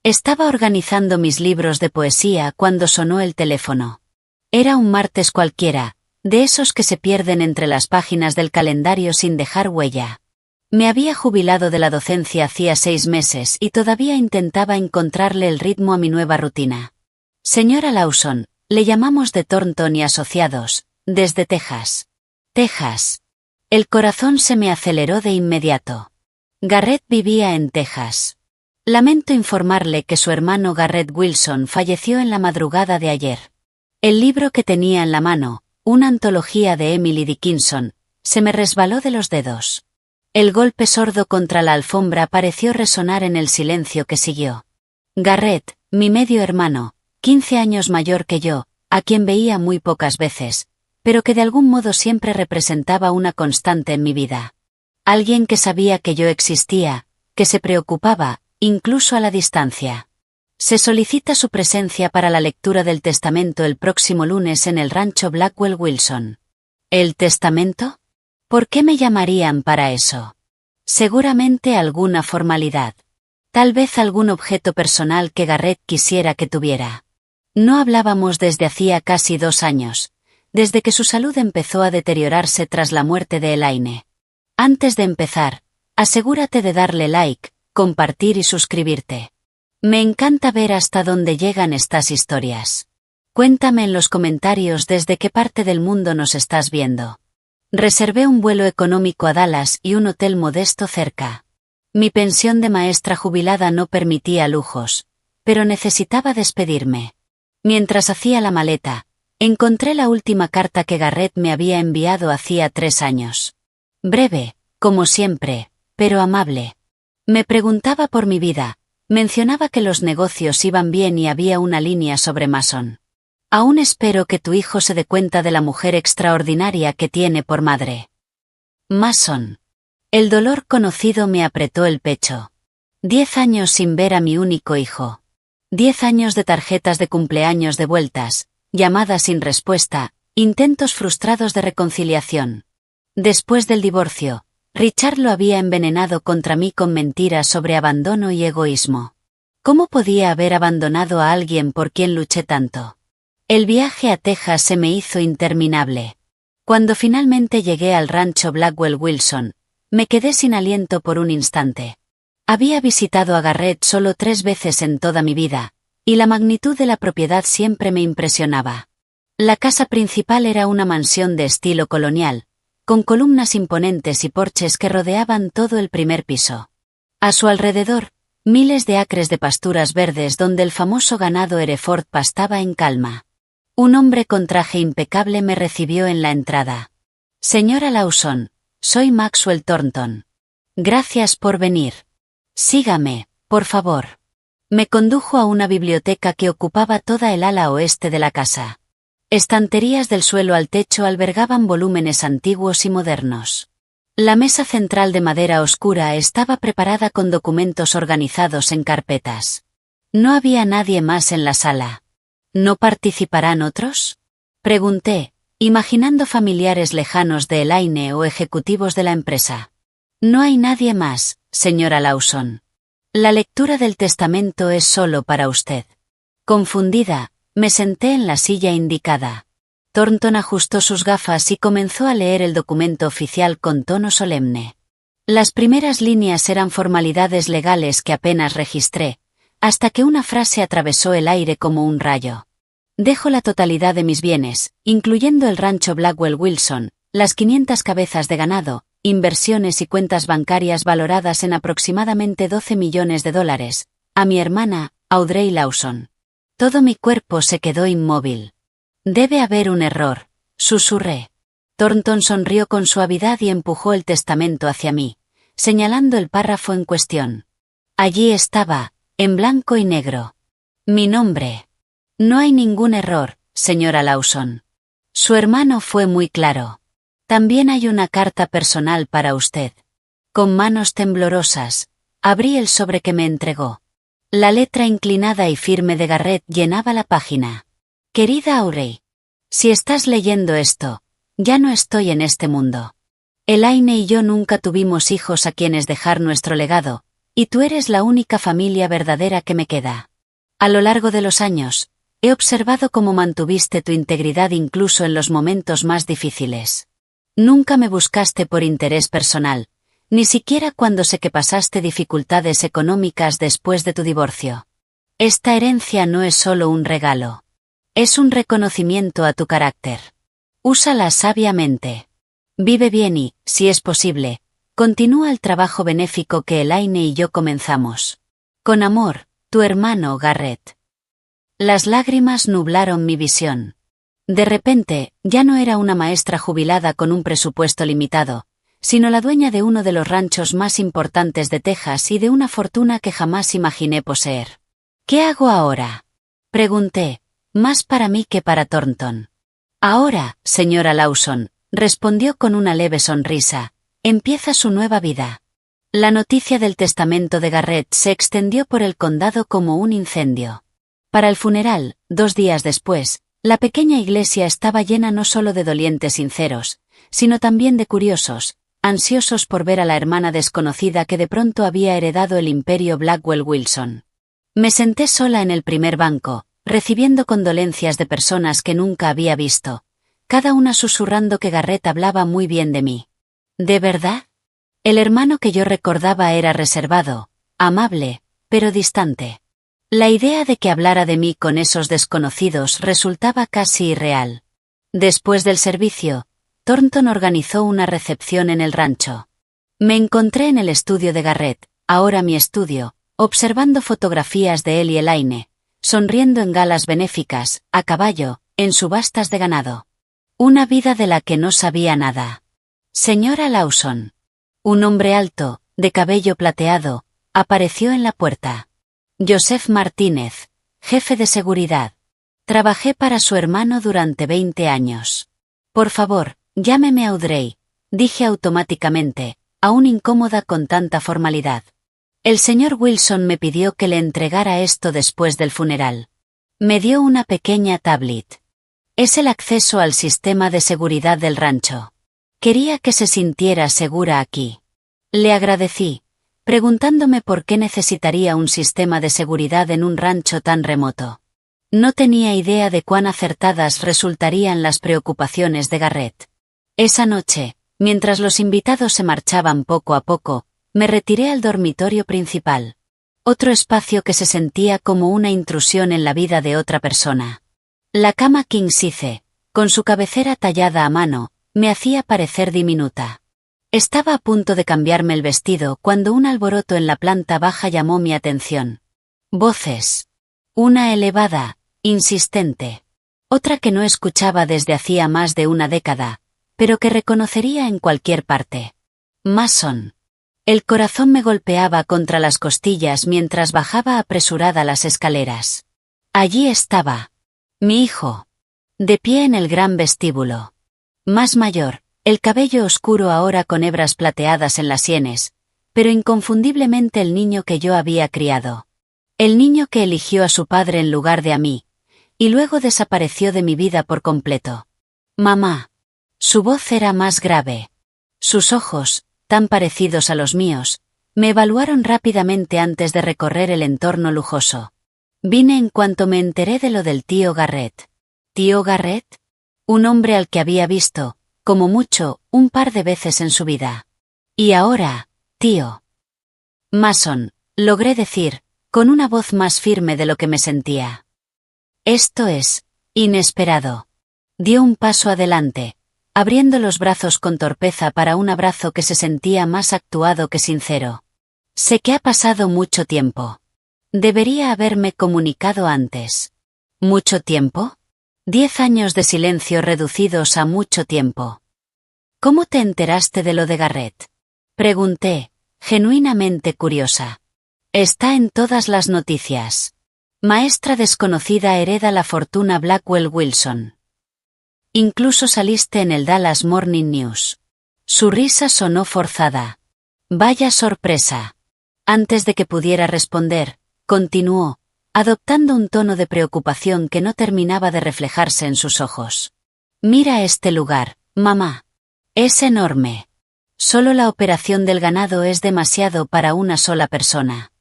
Estaba organizando mis libros de poesía cuando sonó el teléfono. Era un martes cualquiera, de esos que se pierden entre las páginas del calendario sin dejar huella. Me había jubilado de la docencia hacía 6 meses y todavía intentaba encontrarle el ritmo a mi nueva rutina. Señora Lawson, le llamamos de Thornton y Asociados, desde Texas. Texas. El corazón se me aceleró de inmediato. Garrett vivía en Texas. Lamento informarle que su hermano Garrett Wilson falleció en la madrugada de ayer. El libro que tenía en la mano, una antología de Emily Dickinson, se me resbaló de los dedos. El golpe sordo contra la alfombra pareció resonar en el silencio que siguió. Garrett, mi medio hermano, 15 años mayor que yo, a quien veía muy pocas veces, pero que de algún modo siempre representaba una constante en mi vida. Alguien que sabía que yo existía, que se preocupaba, incluso a la distancia. Se solicita su presencia para la lectura del testamento el próximo lunes en el rancho Blackwell Wilson. ¿El testamento? ¿Por qué me llamarían para eso? Seguramente alguna formalidad. Tal vez algún objeto personal que Garrett quisiera que tuviera. No hablábamos desde hacía casi 2 años, desde que su salud empezó a deteriorarse tras la muerte de Elaine. Antes de empezar, asegúrate de darle like, compartir y suscribirte. Me encanta ver hasta dónde llegan estas historias. Cuéntame en los comentarios desde qué parte del mundo nos estás viendo. Reservé un vuelo económico a Dallas y un hotel modesto cerca. Mi pensión de maestra jubilada no permitía lujos, pero necesitaba despedirme. Mientras hacía la maleta, encontré la última carta que Garrett me había enviado hacía 3 años. Breve, como siempre, pero amable. Me preguntaba por mi vida, mencionaba que los negocios iban bien y había una línea sobre Mason. Aún espero que tu hijo se dé cuenta de la mujer extraordinaria que tiene por madre. Mason. El dolor conocido me apretó el pecho. 10 años sin ver a mi único hijo. 10 años de tarjetas de cumpleaños devueltas, llamadas sin respuesta, intentos frustrados de reconciliación. Después del divorcio, Richard lo había envenenado contra mí con mentiras sobre abandono y egoísmo. ¿Cómo podía haber abandonado a alguien por quien luché tanto? El viaje a Texas se me hizo interminable. Cuando finalmente llegué al rancho Blackwell Wilson, me quedé sin aliento por un instante. Había visitado a Garrett solo 3 veces en toda mi vida, y la magnitud de la propiedad siempre me impresionaba. La casa principal era una mansión de estilo colonial, con columnas imponentes y porches que rodeaban todo el primer piso. A su alrededor, miles de acres de pasturas verdes donde el famoso ganado Hereford pastaba en calma. Un hombre con traje impecable me recibió en la entrada. Señora Lawson, soy Maxwell Thornton. Gracias por venir. Sígame, por favor. Me condujo a una biblioteca que ocupaba toda el ala oeste de la casa. Estanterías del suelo al techo albergaban volúmenes antiguos y modernos. La mesa central de madera oscura estaba preparada con documentos organizados en carpetas. No había nadie más en la sala. ¿No participarán otros? Pregunté, imaginando familiares lejanos de Elaine o ejecutivos de la empresa. No hay nadie más, señora Lawson. La lectura del testamento es solo para usted. Confundida, me senté en la silla indicada. Thornton ajustó sus gafas y comenzó a leer el documento oficial con tono solemne. Las primeras líneas eran formalidades legales que apenas registré, hasta que una frase atravesó el aire como un rayo. Dejo la totalidad de mis bienes, incluyendo el rancho Blackwell Wilson, las 500 cabezas de ganado, inversiones y cuentas bancarias valoradas en aproximadamente $12 millones, a mi hermana, Audrey Lawson. Todo mi cuerpo se quedó inmóvil. Debe haber un error, susurré. Thornton sonrió con suavidad y empujó el testamento hacia mí, señalando el párrafo en cuestión. Allí estaba, en blanco y negro. Mi nombre. No hay ningún error, señora Lawson. Su hermano fue muy claro. También hay una carta personal para usted. Con manos temblorosas, abrí el sobre que me entregó. La letra inclinada y firme de Garrett llenaba la página. Querida Audrey, si estás leyendo esto, ya no estoy en este mundo. Elaine y yo nunca tuvimos hijos a quienes dejar nuestro legado, Y tú eres la única familia verdadera que me queda. A lo largo de los años, he observado cómo mantuviste tu integridad incluso en los momentos más difíciles. Nunca me buscaste por interés personal, ni siquiera cuando sé que pasaste dificultades económicas después de tu divorcio. Esta herencia no es solo un regalo. Es un reconocimiento a tu carácter. Úsala sabiamente. Vive bien y, si es posible, continúa el trabajo benéfico que Elaine y yo comenzamos. Con amor, tu hermano Garrett. Las lágrimas nublaron mi visión. De repente, ya no era una maestra jubilada con un presupuesto limitado, sino la dueña de uno de los ranchos más importantes de Texas y de una fortuna que jamás imaginé poseer. ¿Qué hago ahora?, pregunté, más para mí que para Thornton. Ahora, señora Lawson, respondió con una leve sonrisa, empieza su nueva vida. La noticia del testamento de Garrett se extendió por el condado como un incendio. Para el funeral, 2 días después, la pequeña iglesia estaba llena no solo de dolientes sinceros, sino también de curiosos, ansiosos por ver a la hermana desconocida que de pronto había heredado el imperio Blackwell Wilson. Me senté sola en el primer banco, recibiendo condolencias de personas que nunca había visto, cada una susurrando que Garrett hablaba muy bien de mí. ¿De verdad? El hermano que yo recordaba era reservado, amable, pero distante. La idea de que hablara de mí con esos desconocidos resultaba casi irreal. Después del servicio, Thornton organizó una recepción en el rancho. Me encontré en el estudio de Garrett, ahora mi estudio, observando fotografías de él y Elaine, sonriendo en galas benéficas, a caballo, en subastas de ganado. Una vida de la que no sabía nada. Señora Lawson. Un hombre alto, de cabello plateado, apareció en la puerta. Joseph Martínez, jefe de seguridad. Trabajé para su hermano durante 20 años. Por favor, llámeme Audrey, dije automáticamente, aún incómoda con tanta formalidad. El señor Wilson me pidió que le entregara esto después del funeral. Me dio una pequeña tablet. Es el acceso al sistema de seguridad del rancho. Quería que se sintiera segura aquí. Le agradecí, preguntándome por qué necesitaría un sistema de seguridad en un rancho tan remoto. No tenía idea de cuán acertadas resultarían las preocupaciones de Garrett. Esa noche, mientras los invitados se marchaban poco a poco, me retiré al dormitorio principal. Otro espacio que se sentía como una intrusión en la vida de otra persona. La cama king size, con su cabecera tallada a mano, me hacía parecer diminuta. Estaba a punto de cambiarme el vestido cuando un alboroto en la planta baja llamó mi atención. Voces. Una elevada, insistente. Otra que no escuchaba desde hacía más de una década, pero que reconocería en cualquier parte. Mason. El corazón me golpeaba contra las costillas mientras bajaba apresurada las escaleras. Allí estaba. Mi hijo. De pie en el gran vestíbulo. Más mayor, el cabello oscuro ahora con hebras plateadas en las sienes, pero inconfundiblemente el niño que yo había criado. El niño que eligió a su padre en lugar de a mí, y luego desapareció de mi vida por completo. Mamá. Su voz era más grave. Sus ojos, tan parecidos a los míos, me evaluaron rápidamente antes de recorrer el entorno lujoso. Vine en cuanto me enteré de lo del tío Garrett. ¿Tío Garrett? Un hombre al que había visto, como mucho, un par de veces en su vida. Y ahora, tío. Mason, logré decir, con una voz más firme de lo que me sentía. Esto es inesperado. Dio un paso adelante, abriendo los brazos con torpeza para un abrazo que se sentía más actuado que sincero. Sé que ha pasado mucho tiempo. Debería haberme comunicado antes. ¿Mucho tiempo? 10 años de silencio reducidos a mucho tiempo. ¿Cómo te enteraste de lo de Garrett? Pregunté, genuinamente curiosa. Está en todas las noticias. Maestra desconocida hereda la fortuna Blackwell Wilson. Incluso saliste en el Dallas Morning News. Su risa sonó forzada. Vaya sorpresa. Antes de que pudiera responder, continuó, adoptando un tono de preocupación que no terminaba de reflejarse en sus ojos. Mira este lugar, mamá. Es enorme. Solo la operación del ganado es demasiado para una sola persona.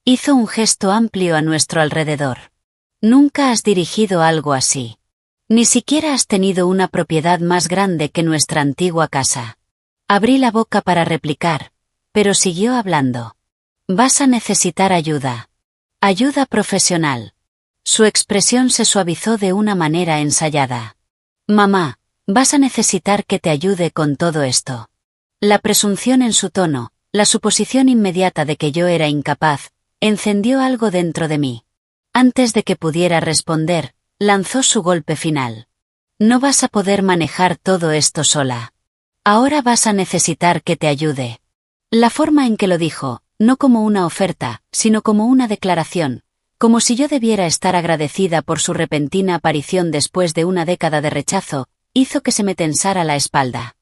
Hizo un gesto amplio a nuestro alrededor. Nunca has dirigido algo así. Ni siquiera has tenido una propiedad más grande que nuestra antigua casa. Abrí la boca para replicar, pero siguió hablando. Vas a necesitar ayuda. Ayuda profesional. Su expresión se suavizó de una manera ensayada. Mamá, vas a necesitar que te ayude con todo esto. La presunción en su tono, la suposición inmediata de que yo era incapaz, encendió algo dentro de mí. Antes de que pudiera responder, lanzó su golpe final. No vas a poder manejar todo esto sola. Ahora vas a necesitar que te ayude. La forma en que lo dijo, no como una oferta, sino como una declaración, como si yo debiera estar agradecida por su repentina aparición después de una década de rechazo, hizo que se me tensara la espalda.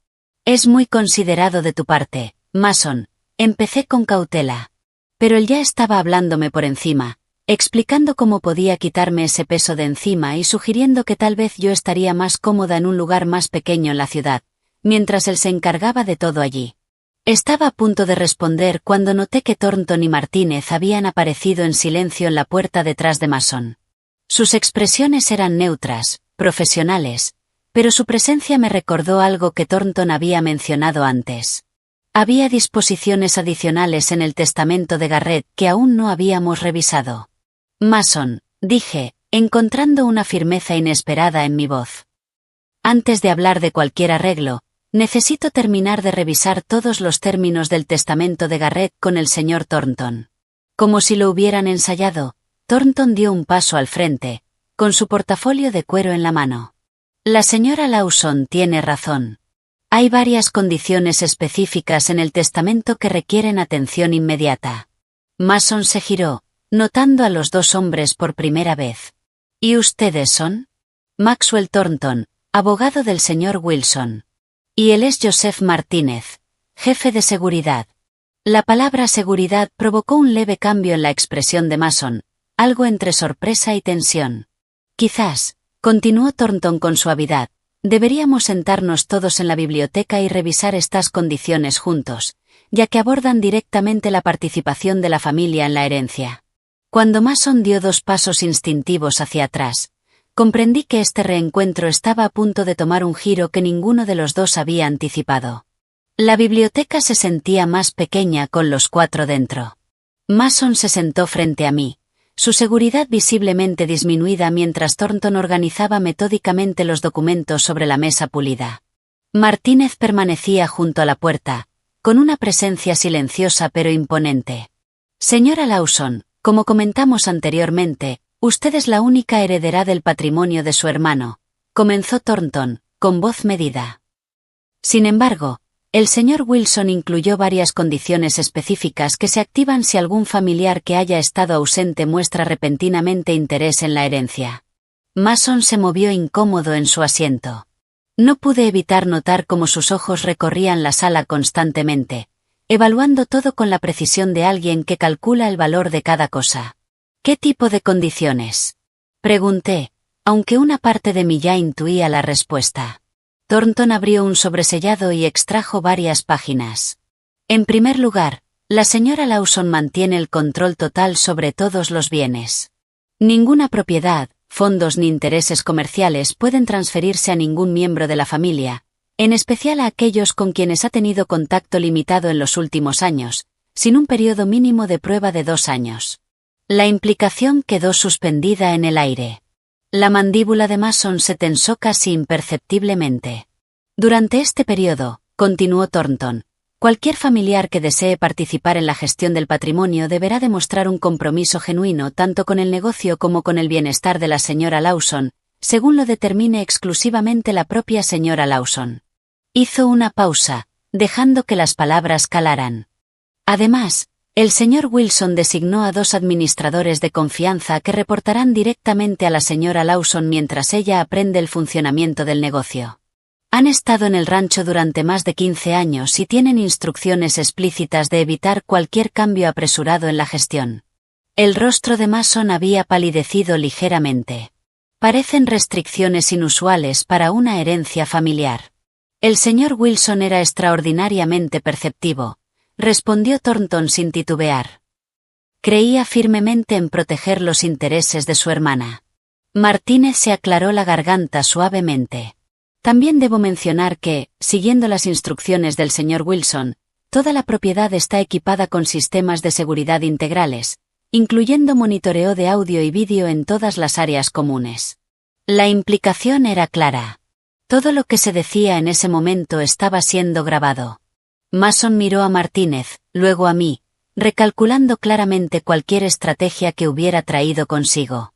Es muy considerado de tu parte, Mason, empecé con cautela. Pero él ya estaba hablándome por encima, explicando cómo podía quitarme ese peso de encima y sugiriendo que tal vez yo estaría más cómoda en un lugar más pequeño en la ciudad, mientras él se encargaba de todo allí. Estaba a punto de responder cuando noté que Thornton y Martínez habían aparecido en silencio en la puerta detrás de Mason. Sus expresiones eran neutras, profesionales, pero su presencia me recordó algo que Thornton había mencionado antes. Había disposiciones adicionales en el testamento de Garrett que aún no habíamos revisado. Mason, dije, encontrando una firmeza inesperada en mi voz. Antes de hablar de cualquier arreglo, necesito terminar de revisar todos los términos del testamento de Garrett con el señor Thornton. Como si lo hubieran ensayado, Thornton dio un paso al frente, con su portafolio de cuero en la mano. La señora Lawson tiene razón. Hay varias condiciones específicas en el testamento que requieren atención inmediata. Mason se giró, notando a los dos hombres por primera vez. ¿Y ustedes son? Maxwell Thornton, abogado del señor Wilson. Y él es Joseph Martínez, jefe de seguridad. La palabra seguridad provocó un leve cambio en la expresión de Mason, algo entre sorpresa y tensión. Quizás, continuó Thornton con suavidad, deberíamos sentarnos todos en la biblioteca y revisar estas condiciones juntos, ya que abordan directamente la participación de la familia en la herencia. Cuando Mason dio 2 pasos instintivos hacia atrás, comprendí que este reencuentro estaba a punto de tomar un giro que ninguno de los dos había anticipado. La biblioteca se sentía más pequeña con los 4 dentro. Mason se sentó frente a mí, su seguridad visiblemente disminuida mientras Thornton organizaba metódicamente los documentos sobre la mesa pulida. Martínez permanecía junto a la puerta, con una presencia silenciosa pero imponente. Señora Lawson, como comentamos anteriormente, usted es la única heredera del patrimonio de su hermano, comenzó Thornton, con voz medida. Sin embargo, el señor Wilson incluyó varias condiciones específicas que se activan si algún familiar que haya estado ausente muestra repentinamente interés en la herencia. Mason se movió incómodo en su asiento. No pude evitar notar cómo sus ojos recorrían la sala constantemente, evaluando todo con la precisión de alguien que calcula el valor de cada cosa. ¿Qué tipo de condiciones? Pregunté, aunque una parte de mí ya intuía la respuesta. Thornton abrió un sobresellado y extrajo varias páginas. En primer lugar, la señora Lawson mantiene el control total sobre todos los bienes. Ninguna propiedad, fondos ni intereses comerciales pueden transferirse a ningún miembro de la familia, en especial a aquellos con quienes ha tenido contacto limitado en los últimos años, sin un periodo mínimo de prueba de 2 años. La implicación quedó suspendida en el aire. La mandíbula de Mason se tensó casi imperceptiblemente. Durante este periodo, continuó Thornton, cualquier familiar que desee participar en la gestión del patrimonio deberá demostrar un compromiso genuino tanto con el negocio como con el bienestar de la señora Lawson, según lo determine exclusivamente la propia señora Lawson. Hizo una pausa, dejando que las palabras calaran. Además, el señor Wilson designó a 2 administradores de confianza que reportarán directamente a la señora Lawson mientras ella aprende el funcionamiento del negocio. Han estado en el rancho durante más de 15 años y tienen instrucciones explícitas de evitar cualquier cambio apresurado en la gestión. El rostro de Mason había palidecido ligeramente. Parecen restricciones inusuales para una herencia familiar. El señor Wilson era extraordinariamente perceptivo, respondió Thornton sin titubear. Creía firmemente en proteger los intereses de su hermana. Martínez se aclaró la garganta suavemente. También debo mencionar que, siguiendo las instrucciones del señor Wilson, toda la propiedad está equipada con sistemas de seguridad integrales, incluyendo monitoreo de audio y vídeo en todas las áreas comunes. La implicación era clara. Todo lo que se decía en ese momento estaba siendo grabado. Mason miró a Martínez, luego a mí, recalculando claramente cualquier estrategia que hubiera traído consigo.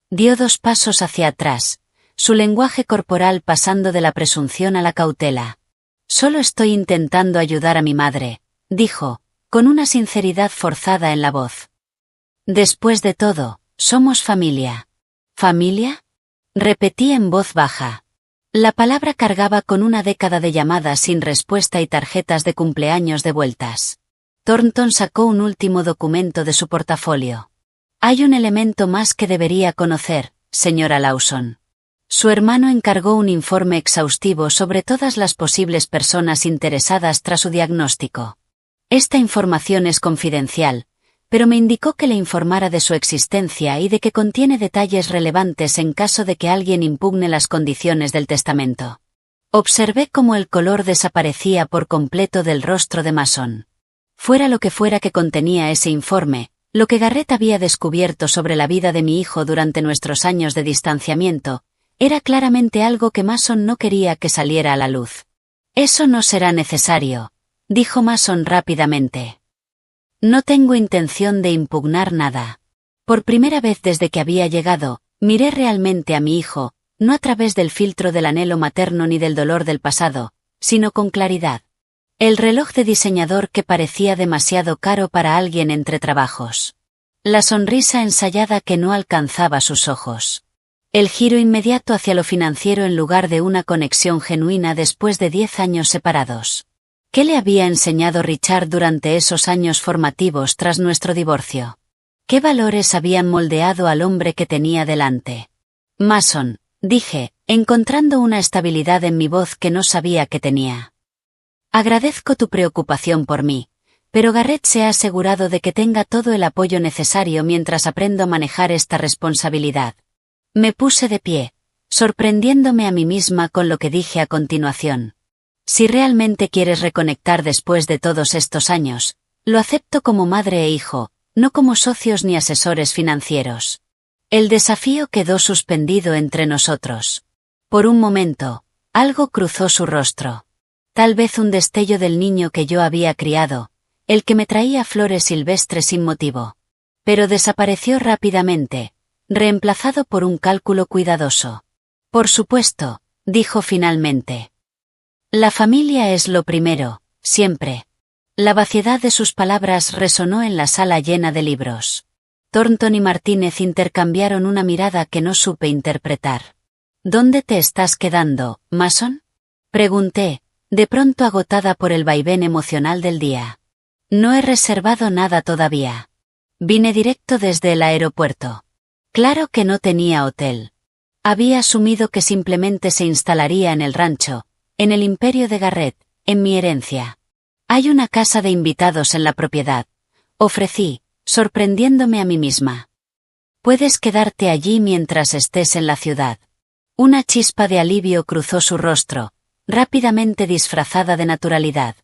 Dio 2 pasos hacia atrás, su lenguaje corporal pasando de la presunción a la cautela. Solo estoy intentando ayudar a mi madre, dijo, con una sinceridad forzada en la voz. Después de todo, somos familia. ¿Familia? Repetí en voz baja. La palabra cargaba con una década de llamadas sin respuesta y tarjetas de cumpleaños devueltas. Thornton sacó un último documento de su portafolio. Hay un elemento más que debería conocer, señora Lawson. Su hermano encargó un informe exhaustivo sobre todas las posibles personas interesadas tras su diagnóstico. Esta información es confidencial, pero me indicó que le informara de su existencia y de que contiene detalles relevantes en caso de que alguien impugne las condiciones del testamento. Observé cómo el color desaparecía por completo del rostro de Mason. Fuera lo que fuera que contenía ese informe, lo que Garrett había descubierto sobre la vida de mi hijo durante nuestros años de distanciamiento, era claramente algo que Mason no quería que saliera a la luz. Eso no será necesario, dijo Mason rápidamente. No tengo intención de impugnar nada. Por primera vez desde que había llegado, miré realmente a mi hijo, no a través del filtro del anhelo materno ni del dolor del pasado, sino con claridad. El reloj de diseñador que parecía demasiado caro para alguien entre trabajos. La sonrisa ensayada que no alcanzaba sus ojos. El giro inmediato hacia lo financiero en lugar de una conexión genuina después de 10 años separados. ¿Qué le había enseñado Richard durante esos años formativos tras nuestro divorcio? ¿Qué valores habían moldeado al hombre que tenía delante? Mason, dije, encontrando una estabilidad en mi voz que no sabía que tenía. Agradezco tu preocupación por mí, pero Garrett se ha asegurado de que tenga todo el apoyo necesario mientras aprendo a manejar esta responsabilidad. Me puse de pie, sorprendiéndome a mí misma con lo que dije a continuación. Si realmente quieres reconectar después de todos estos años, lo acepto como madre e hijo, no como socios ni asesores financieros. El desafío quedó suspendido entre nosotros. Por un momento, algo cruzó su rostro. Tal vez un destello del niño que yo había criado, el que me traía flores silvestres sin motivo. Pero desapareció rápidamente, reemplazado por un cálculo cuidadoso. Por supuesto, dijo finalmente. La familia es lo primero, siempre. La vaciedad de sus palabras resonó en la sala llena de libros. Thornton y Martínez intercambiaron una mirada que no supe interpretar. ¿Dónde te estás quedando, Mason? Pregunté, de pronto agotada por el vaivén emocional del día. No he reservado nada todavía. Vine directo desde el aeropuerto. Claro que no tenía hotel. Había asumido que simplemente se instalaría en el rancho, en el imperio de Garrett, en mi herencia. Hay una casa de invitados en la propiedad, ofrecí, sorprendiéndome a mí misma. Puedes quedarte allí mientras estés en la ciudad. Una chispa de alivio cruzó su rostro, rápidamente disfrazada de naturalidad.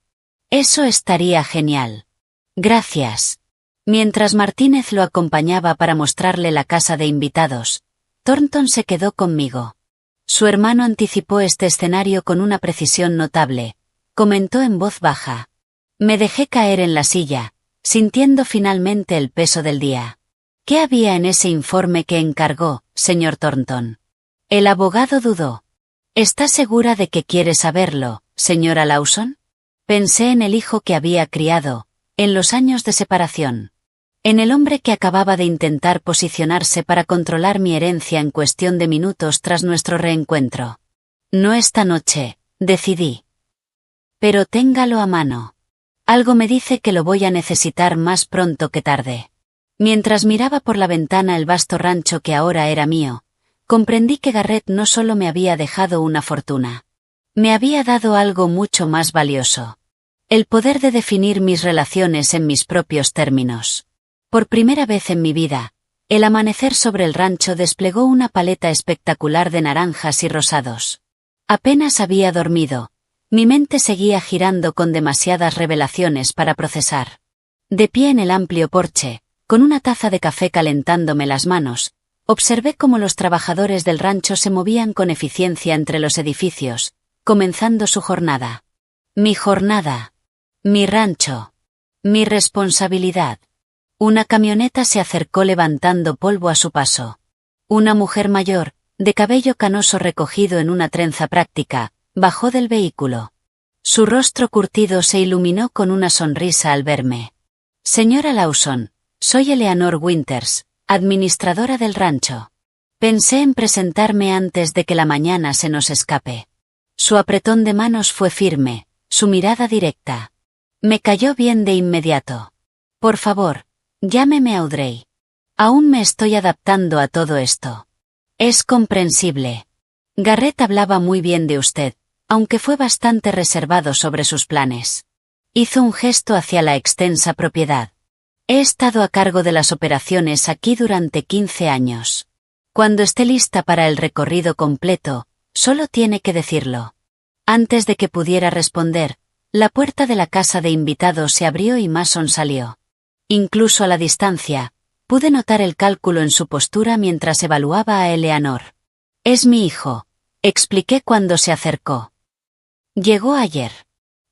Eso estaría genial. Gracias. Mientras Martínez lo acompañaba para mostrarle la casa de invitados, Thornton se quedó conmigo. Su hermano anticipó este escenario con una precisión notable. Comentó en voz baja. Me dejé caer en la silla, sintiendo finalmente el peso del día. ¿Qué había en ese informe que encargó, señor Thornton? El abogado dudó. ¿Está segura de que quiere saberlo, señora Lawson? Pensé en el hijo que había criado, en los años de separación. En el hombre que acababa de intentar posicionarse para controlar mi herencia en cuestión de minutos tras nuestro reencuentro. No esta noche, decidí. Pero téngalo a mano. Algo me dice que lo voy a necesitar más pronto que tarde. Mientras miraba por la ventana el vasto rancho que ahora era mío, comprendí que Garrett no solo me había dejado una fortuna. Me había dado algo mucho más valioso. El poder de definir mis relaciones en mis propios términos. Por primera vez en mi vida, el amanecer sobre el rancho desplegó una paleta espectacular de naranjas y rosados. Apenas había dormido. Mi mente seguía girando con demasiadas revelaciones para procesar. De pie en el amplio porche, con una taza de café calentándome las manos, observé cómo los trabajadores del rancho se movían con eficiencia entre los edificios, comenzando su jornada. Mi jornada. Mi rancho. Mi responsabilidad. Una camioneta se acercó levantando polvo a su paso. Una mujer mayor, de cabello canoso recogido en una trenza práctica, bajó del vehículo. Su rostro curtido se iluminó con una sonrisa al verme. Señora Lawson, soy Eleanor Winters, administradora del rancho. Pensé en presentarme antes de que la mañana se nos escape. Su apretón de manos fue firme, su mirada directa. Me cayó bien de inmediato. Por favor, llámeme Audrey. Aún me estoy adaptando a todo esto. Es comprensible. Garrett hablaba muy bien de usted, aunque fue bastante reservado sobre sus planes. Hizo un gesto hacia la extensa propiedad. He estado a cargo de las operaciones aquí durante 15 años. Cuando esté lista para el recorrido completo, solo tiene que decirlo. Antes de que pudiera responder, la puerta de la casa de invitados se abrió y Mason salió. Incluso a la distancia, pude notar el cálculo en su postura mientras evaluaba a Eleanor. Es mi hijo, expliqué cuando se acercó. Llegó ayer.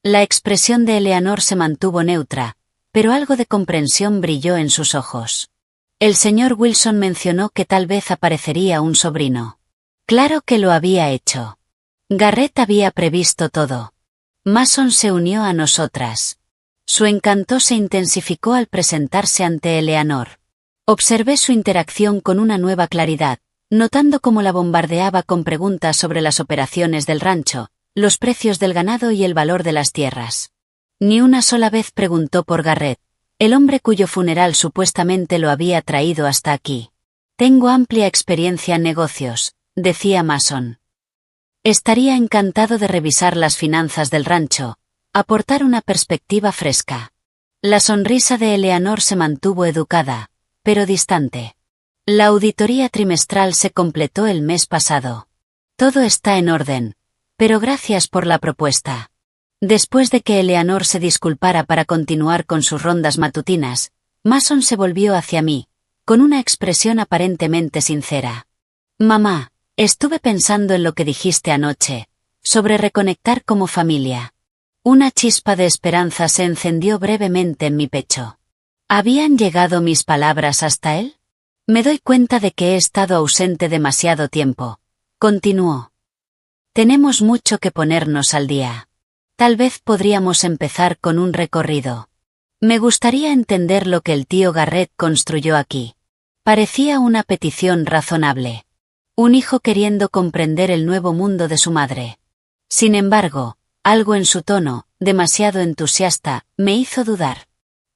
La expresión de Eleanor se mantuvo neutra, pero algo de comprensión brilló en sus ojos. El señor Wilson mencionó que tal vez aparecería un sobrino. Claro que lo había hecho. Garrett había previsto todo. Mason se unió a nosotras. Su encanto se intensificó al presentarse ante Eleanor. Observé su interacción con una nueva claridad, notando cómo la bombardeaba con preguntas sobre las operaciones del rancho, los precios del ganado y el valor de las tierras. Ni una sola vez preguntó por Garrett, el hombre cuyo funeral supuestamente lo había traído hasta aquí. Tengo amplia experiencia en negocios, decía Mason. Estaría encantado de revisar las finanzas del rancho, aportar una perspectiva fresca. La sonrisa de Eleanor se mantuvo educada, pero distante. La auditoría trimestral se completó el mes pasado. Todo está en orden, pero gracias por la propuesta. Después de que Eleanor se disculpara para continuar con sus rondas matutinas, Mason se volvió hacia mí, con una expresión aparentemente sincera. Mamá, estuve pensando en lo que dijiste anoche, sobre reconectar como familia. Una chispa de esperanza se encendió brevemente en mi pecho. ¿Habían llegado mis palabras hasta él? Me doy cuenta de que he estado ausente demasiado tiempo. Continuó. Tenemos mucho que ponernos al día. Tal vez podríamos empezar con un recorrido. Me gustaría entender lo que el tío Garrett construyó aquí. Parecía una petición razonable. Un hijo queriendo comprender el nuevo mundo de su madre. Sin embargo, algo en su tono, demasiado entusiasta, me hizo dudar.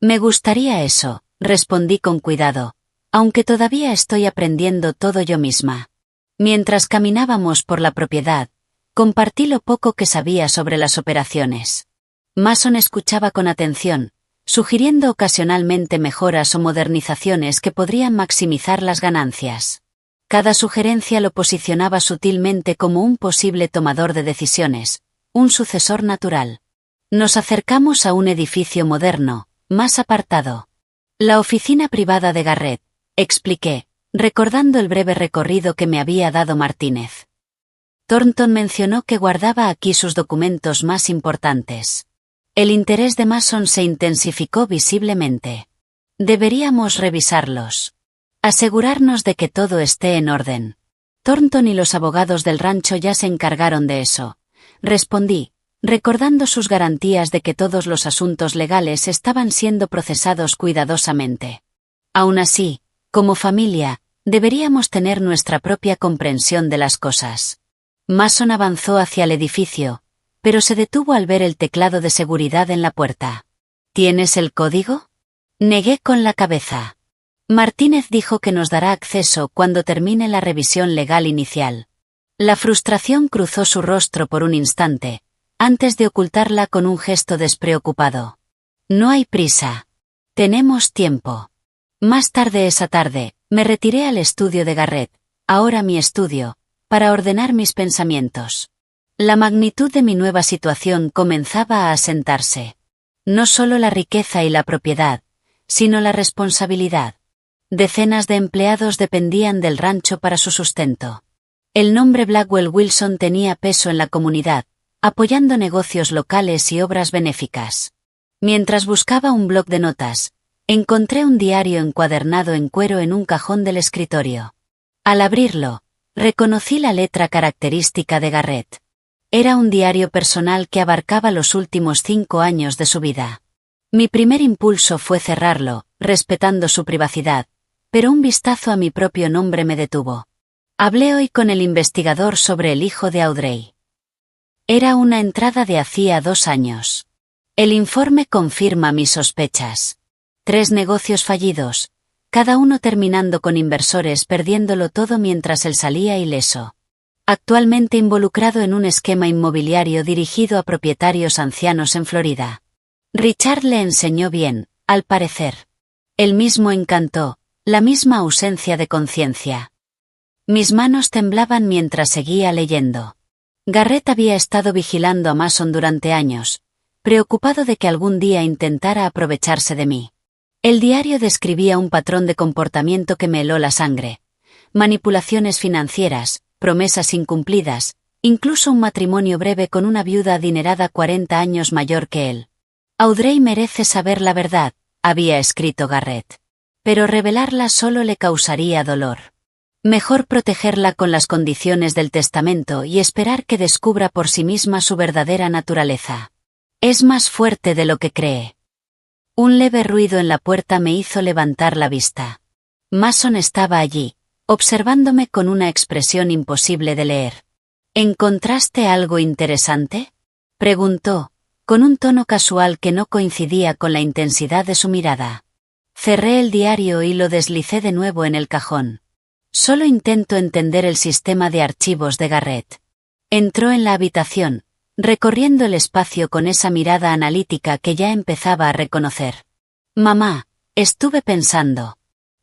Me gustaría eso, respondí con cuidado, aunque todavía estoy aprendiendo todo yo misma. Mientras caminábamos por la propiedad, compartí lo poco que sabía sobre las operaciones. Mason escuchaba con atención, sugiriendo ocasionalmente mejoras o modernizaciones que podrían maximizar las ganancias. Cada sugerencia lo posicionaba sutilmente como un posible tomador de decisiones, un sucesor natural. Nos acercamos a un edificio moderno, más apartado. La oficina privada de Garrett, expliqué, recordando el breve recorrido que me había dado Martínez. Thornton mencionó que guardaba aquí sus documentos más importantes. El interés de Mason se intensificó visiblemente. Deberíamos revisarlos. Asegurarnos de que todo esté en orden. Thornton y los abogados del rancho ya se encargaron de eso, respondí, recordando sus garantías de que todos los asuntos legales estaban siendo procesados cuidadosamente. Aún así, como familia, deberíamos tener nuestra propia comprensión de las cosas. Mason avanzó hacia el edificio, pero se detuvo al ver el teclado de seguridad en la puerta. ¿Tienes el código? Negué con la cabeza. Martínez dijo que nos dará acceso cuando termine la revisión legal inicial. La frustración cruzó su rostro por un instante, antes de ocultarla con un gesto despreocupado. No hay prisa. Tenemos tiempo. Más tarde esa tarde, me retiré al estudio de Garrett, ahora mi estudio, para ordenar mis pensamientos. La magnitud de mi nueva situación comenzaba a asentarse. No solo la riqueza y la propiedad, sino la responsabilidad. Decenas de empleados dependían del rancho para su sustento. El nombre Blackwell Wilson tenía peso en la comunidad, apoyando negocios locales y obras benéficas. Mientras buscaba un bloc de notas, encontré un diario encuadernado en cuero en un cajón del escritorio. Al abrirlo, reconocí la letra característica de Garrett. Era un diario personal que abarcaba los últimos 5 años de su vida. Mi primer impulso fue cerrarlo, respetando su privacidad, pero un vistazo a mi propio nombre me detuvo. Hablé hoy con el investigador sobre el hijo de Audrey. Era una entrada de hacía 2 años. El informe confirma mis sospechas. 3 negocios fallidos, cada uno terminando con inversores perdiéndolo todo mientras él salía ileso. Actualmente involucrado en un esquema inmobiliario dirigido a propietarios ancianos en Florida. Richard le enseñó bien, al parecer. El mismo encanto, la misma ausencia de conciencia. Mis manos temblaban mientras seguía leyendo. Garrett había estado vigilando a Mason durante años, preocupado de que algún día intentara aprovecharse de mí. El diario describía un patrón de comportamiento que me heló la sangre. Manipulaciones financieras, promesas incumplidas, incluso un matrimonio breve con una viuda adinerada 40 años mayor que él. Audrey merece saber la verdad, había escrito Garrett. Pero revelarla solo le causaría dolor. Mejor protegerla con las condiciones del testamento y esperar que descubra por sí misma su verdadera naturaleza. Es más fuerte de lo que cree. Un leve ruido en la puerta me hizo levantar la vista. Mason estaba allí, observándome con una expresión imposible de leer. ¿Encontraste algo interesante?, preguntó, con un tono casual que no coincidía con la intensidad de su mirada. Cerré el diario y lo deslicé de nuevo en el cajón. Solo intento entender el sistema de archivos de Garrett. Entró en la habitación, recorriendo el espacio con esa mirada analítica que ya empezaba a reconocer. Mamá, estuve pensando.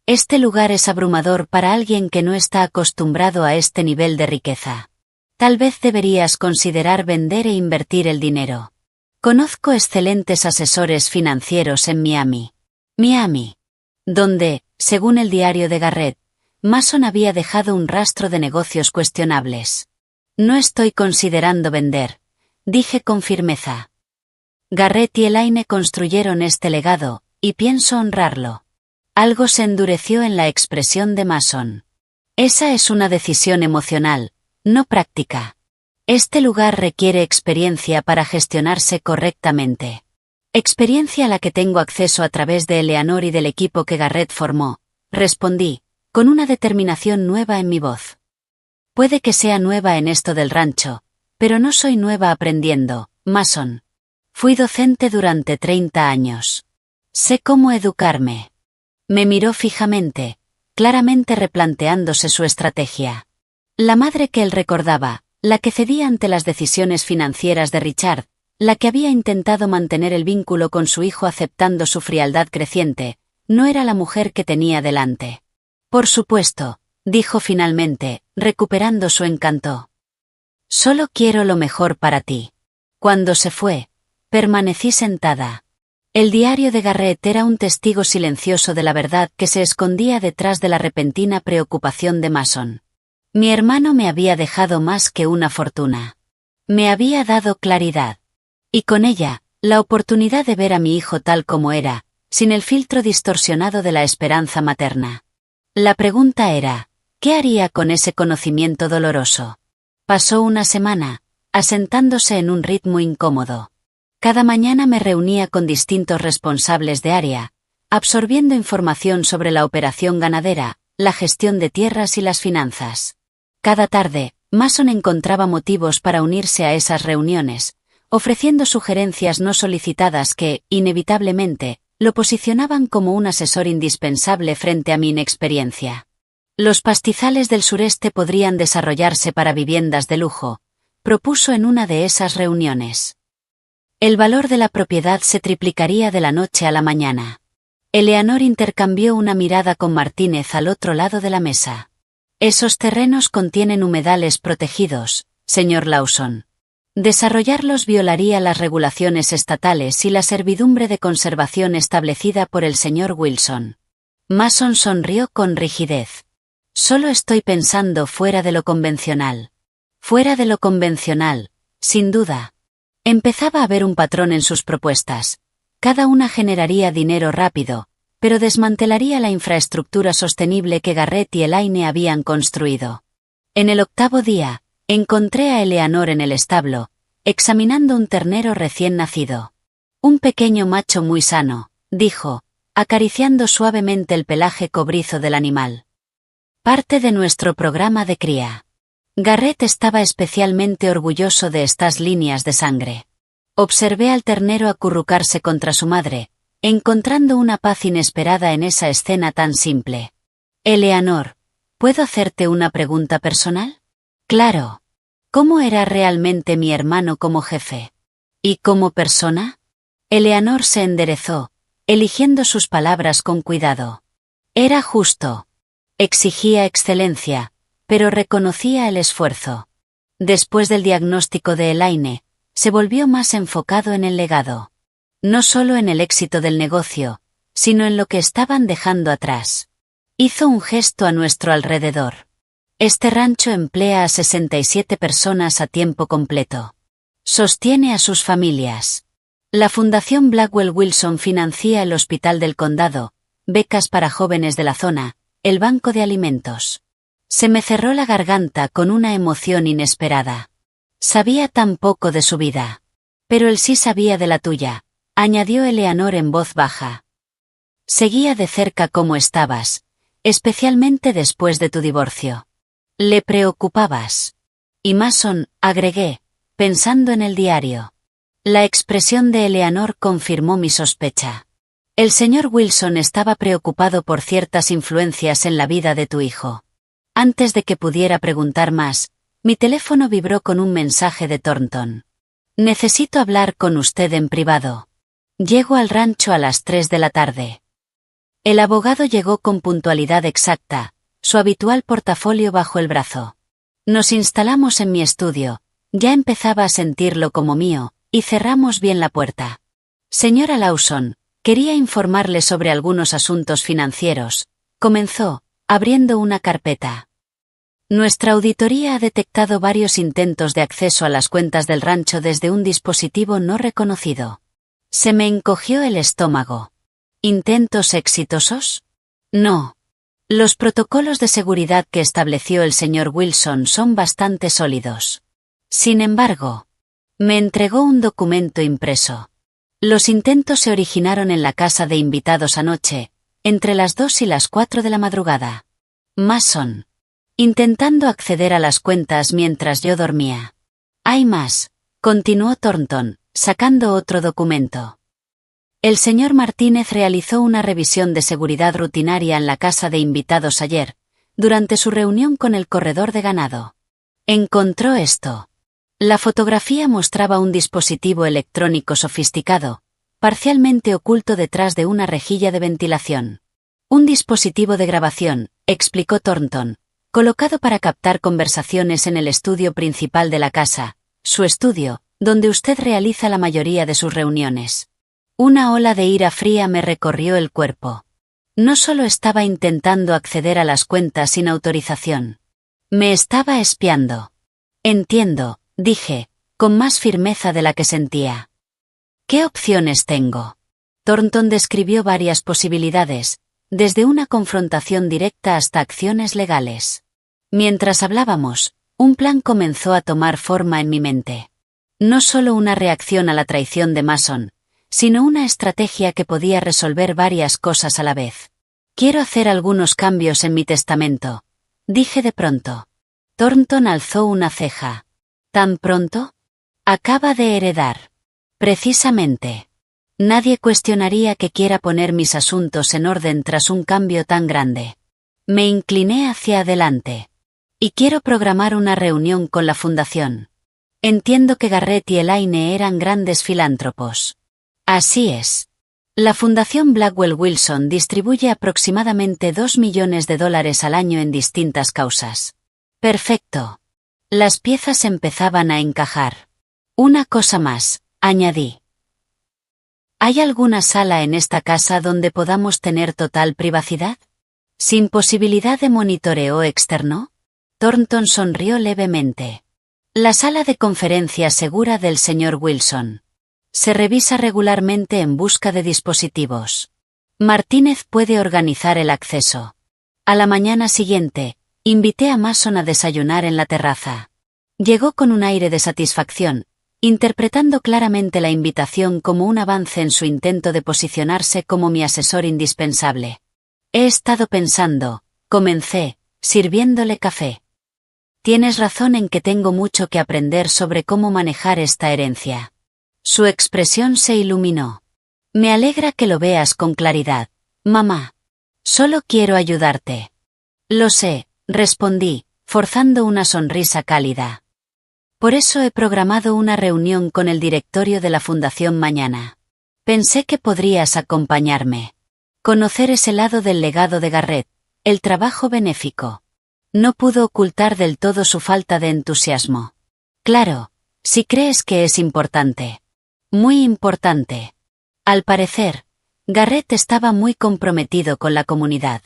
Este lugar es abrumador para alguien que no está acostumbrado a este nivel de riqueza. Tal vez deberías considerar vender e invertir el dinero. Conozco excelentes asesores financieros en Miami. Miami. Donde, según el diario de Garrett, Mason había dejado un rastro de negocios cuestionables. No estoy considerando vender, dije con firmeza. Garrett y Elaine construyeron este legado, y pienso honrarlo. Algo se endureció en la expresión de Mason. Esa es una decisión emocional, no práctica. Este lugar requiere experiencia para gestionarse correctamente. Experiencia a la que tengo acceso a través de Eleanor y del equipo que Garrett formó, respondí, con una determinación nueva en mi voz. Puede que sea nueva en esto del rancho, pero no soy nueva aprendiendo, Mason. Fui docente durante 30 años. Sé cómo educarme. Me miró fijamente, claramente replanteándose su estrategia. La madre que él recordaba, la que cedía ante las decisiones financieras de Richard, la que había intentado mantener el vínculo con su hijo aceptando su frialdad creciente, no era la mujer que tenía delante. Por supuesto, dijo finalmente, recuperando su encanto. Solo quiero lo mejor para ti. Cuando se fue, permanecí sentada. El diario de Garrett era un testigo silencioso de la verdad que se escondía detrás de la repentina preocupación de Mason. Mi hermano me había dejado más que una fortuna. Me había dado claridad. Y con ella, la oportunidad de ver a mi hijo tal como era, sin el filtro distorsionado de la esperanza materna. La pregunta era, ¿qué haría con ese conocimiento doloroso? Pasó una semana, asentándose en un ritmo incómodo. Cada mañana me reunía con distintos responsables de área, absorbiendo información sobre la operación ganadera, la gestión de tierras y las finanzas. Cada tarde, Mason encontraba motivos para unirse a esas reuniones, ofreciendo sugerencias no solicitadas que, inevitablemente, lo posicionaban como un asesor indispensable frente a mi inexperiencia. Los pastizales del sureste podrían desarrollarse para viviendas de lujo, propuso en una de esas reuniones. El valor de la propiedad se triplicaría de la noche a la mañana. Eleanor intercambió una mirada con Martínez al otro lado de la mesa. Esos terrenos contienen humedales protegidos, señor Lawson. Desarrollarlos violaría las regulaciones estatales y la servidumbre de conservación establecida por el señor Wilson. Mason sonrió con rigidez. Solo estoy pensando fuera de lo convencional. Fuera de lo convencional, sin duda. Empezaba a ver un patrón en sus propuestas. Cada una generaría dinero rápido, pero desmantelaría la infraestructura sostenible que Garrett y Elaine habían construido. En el 8º día, encontré a Eleanor en el establo, examinando un ternero recién nacido. Un pequeño macho muy sano, dijo, acariciando suavemente el pelaje cobrizo del animal. Parte de nuestro programa de cría. Garrett estaba especialmente orgulloso de estas líneas de sangre. Observé al ternero acurrucarse contra su madre, encontrando una paz inesperada en esa escena tan simple. Eleanor, ¿puedo hacerte una pregunta personal? Claro. ¿Cómo era realmente mi hermano como jefe? ¿Y como persona? Eleanor se enderezó, eligiendo sus palabras con cuidado. Era justo. Exigía excelencia, pero reconocía el esfuerzo. Después del diagnóstico de Elaine, se volvió más enfocado en el legado. No solo en el éxito del negocio, sino en lo que estaban dejando atrás. Hizo un gesto a nuestro alrededor. Este rancho emplea a 67 personas a tiempo completo. Sostiene a sus familias. La Fundación Blackwell Wilson financia el Hospital del Condado, becas para jóvenes de la zona, el banco de alimentos. Se me cerró la garganta con una emoción inesperada. Sabía tan poco de su vida. Pero él sí sabía de la tuya, añadió Eleanor en voz baja. Seguía de cerca cómo estabas, especialmente después de tu divorcio. Le preocupabas. Y Mason, agregué, pensando en el diario. La expresión de Eleanor confirmó mi sospecha. El señor Wilson estaba preocupado por ciertas influencias en la vida de tu hijo. Antes de que pudiera preguntar más, mi teléfono vibró con un mensaje de Thornton. Necesito hablar con usted en privado. Llego al rancho a las 3 de la tarde. El abogado llegó con puntualidad exacta, su habitual portafolio bajo el brazo. Nos instalamos en mi estudio, ya empezaba a sentirlo como mío, y cerramos bien la puerta. Señora Lawson, quería informarle sobre algunos asuntos financieros, comenzó, abriendo una carpeta. Nuestra auditoría ha detectado varios intentos de acceso a las cuentas del rancho desde un dispositivo no reconocido. Se me encogió el estómago. ¿Intentos exitosos? No. Los protocolos de seguridad que estableció el señor Wilson son bastante sólidos. Sin embargo, me entregó un documento impreso. Los intentos se originaron en la casa de invitados anoche, entre las 2 y las 4 de la madrugada. Mason. Intentando acceder a las cuentas mientras yo dormía. Hay más, continuó Thornton, sacando otro documento. El señor Martínez realizó una revisión de seguridad rutinaria en la casa de invitados ayer, durante su reunión con el corredor de ganado. Encontró esto. La fotografía mostraba un dispositivo electrónico sofisticado, parcialmente oculto detrás de una rejilla de ventilación. Un dispositivo de grabación, explicó Thornton, colocado para captar conversaciones en el estudio principal de la casa, su estudio, donde usted realiza la mayoría de sus reuniones. Una ola de ira fría me recorrió el cuerpo. No solo estaba intentando acceder a las cuentas sin autorización. Me estaba espiando. Entiendo, dije, con más firmeza de la que sentía. ¿Qué opciones tengo? Thornton describió varias posibilidades, desde una confrontación directa hasta acciones legales. Mientras hablábamos, un plan comenzó a tomar forma en mi mente. No solo una reacción a la traición de Mason, sino una estrategia que podía resolver varias cosas a la vez. Quiero hacer algunos cambios en mi testamento, dije de pronto. Thornton alzó una ceja. ¿Tan pronto? Acaba de heredar. Precisamente. Nadie cuestionaría que quiera poner mis asuntos en orden tras un cambio tan grande. Me incliné hacia adelante. Y quiero programar una reunión con la fundación. Entiendo que Garrett y Elaine eran grandes filántropos. Así es. La Fundación Blackwell Wilson distribuye aproximadamente $2 millones al año en distintas causas. Perfecto. Las piezas empezaban a encajar. Una cosa más, añadí. ¿Hay alguna sala en esta casa donde podamos tener total privacidad? ¿Sin posibilidad de monitoreo externo? Thornton sonrió levemente. La sala de conferencias segura del señor Wilson. Se revisa regularmente en busca de dispositivos. Martínez puede organizar el acceso. A la mañana siguiente, invité a Mason a desayunar en la terraza. Llegó con un aire de satisfacción, interpretando claramente la invitación como un avance en su intento de posicionarse como mi asesor indispensable. He estado pensando, comencé, sirviéndole café. Tienes razón en que tengo mucho que aprender sobre cómo manejar esta herencia. Su expresión se iluminó. Me alegra que lo veas con claridad, mamá. Solo quiero ayudarte. Lo sé, respondí, forzando una sonrisa cálida. Por eso he programado una reunión con el directorio de la fundación mañana. Pensé que podrías acompañarme. Conocer ese lado del legado de Garrett, el trabajo benéfico. No pudo ocultar del todo su falta de entusiasmo. Claro, si crees que es importante. Muy importante. Al parecer, Garrett estaba muy comprometido con la comunidad.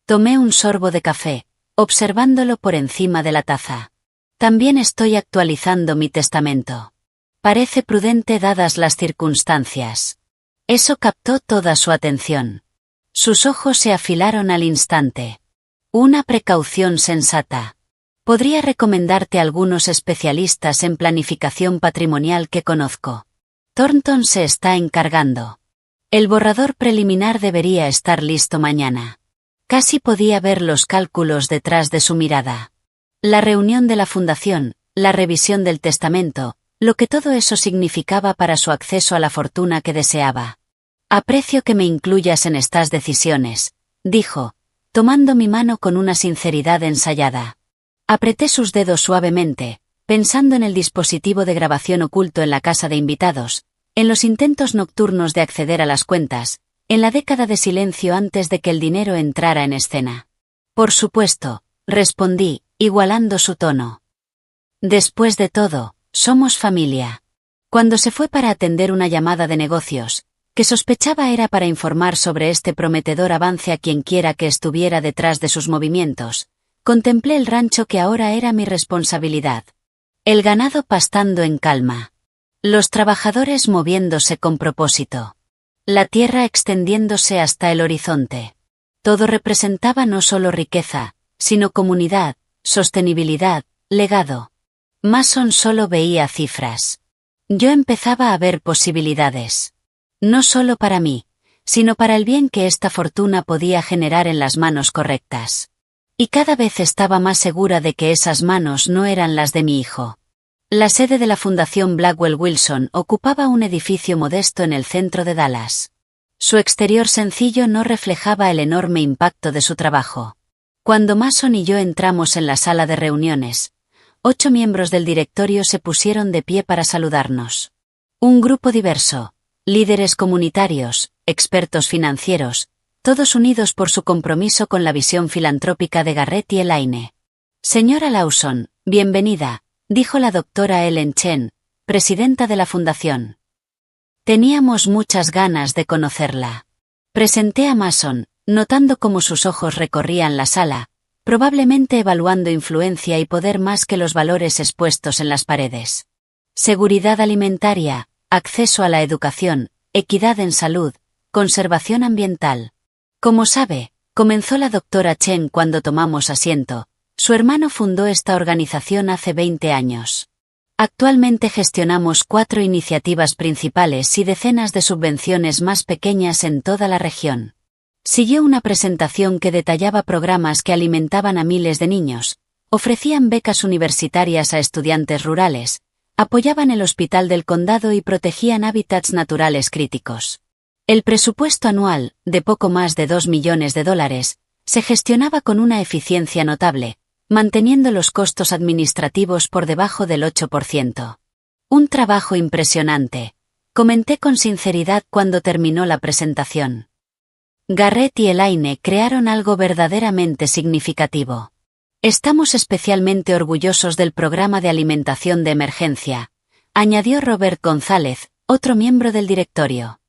Tomé un sorbo de café, observándolo por encima de la taza. También estoy actualizando mi testamento. Parece prudente dadas las circunstancias. Eso captó toda su atención. Sus ojos se afilaron al instante. Una precaución sensata. Podría recomendarte algunos especialistas en planificación patrimonial que conozco. Thornton se está encargando. El borrador preliminar debería estar listo mañana. Casi podía ver los cálculos detrás de su mirada. La reunión de la fundación, la revisión del testamento, lo que todo eso significaba para su acceso a la fortuna que deseaba. Aprecio que me incluyas en estas decisiones, dijo, tomando mi mano con una sinceridad ensayada. Apreté sus dedos suavemente, pensando en el dispositivo de grabación oculto en la casa de invitados, en los intentos nocturnos de acceder a las cuentas, en la década de silencio antes de que el dinero entrara en escena. Por supuesto, respondí, igualando su tono. Después de todo, somos familia. Cuando se fue para atender una llamada de negocios, que sospechaba era para informar sobre este prometedor avance a quienquiera que estuviera detrás de sus movimientos, contemplé el rancho que ahora era mi responsabilidad. El ganado pastando en calma. Los trabajadores moviéndose con propósito. La tierra extendiéndose hasta el horizonte. Todo representaba no solo riqueza, sino comunidad, sostenibilidad, legado. Mason solo veía cifras. Yo empezaba a ver posibilidades. No solo para mí, sino para el bien que esta fortuna podía generar en las manos correctas. Y cada vez estaba más segura de que esas manos no eran las de mi hijo. La sede de la Fundación Blackwell Wilson ocupaba un edificio modesto en el centro de Dallas. Su exterior sencillo no reflejaba el enorme impacto de su trabajo. Cuando Mason y yo entramos en la sala de reuniones, 8 miembros del directorio se pusieron de pie para saludarnos. Un grupo diverso, líderes comunitarios, expertos financieros, todos unidos por su compromiso con la visión filantrópica de Garrett y Elaine. Señora Lawson, bienvenida, dijo la doctora Ellen Chen, presidenta de la fundación. Teníamos muchas ganas de conocerla. Presenté a Mason, notando cómo sus ojos recorrían la sala, probablemente evaluando influencia y poder más que los valores expuestos en las paredes. Seguridad alimentaria, acceso a la educación, equidad en salud, conservación ambiental. Como sabe, comenzó la doctora Chen cuando tomamos asiento, su hermano fundó esta organización hace 20 años. Actualmente gestionamos 4 iniciativas principales y decenas de subvenciones más pequeñas en toda la región. Siguió una presentación que detallaba programas que alimentaban a miles de niños, ofrecían becas universitarias a estudiantes rurales, apoyaban el hospital del condado y protegían hábitats naturales críticos. El presupuesto anual, de poco más de $2 millones, Se gestionaba con una eficiencia notable, manteniendo los costos administrativos por debajo del 8%. Un trabajo impresionante, comenté con sinceridad cuando terminó la presentación. Garrett y Elaine crearon algo verdaderamente significativo. Estamos especialmente orgullosos del programa de alimentación de emergencia, añadió Robert González, otro miembro del directorio.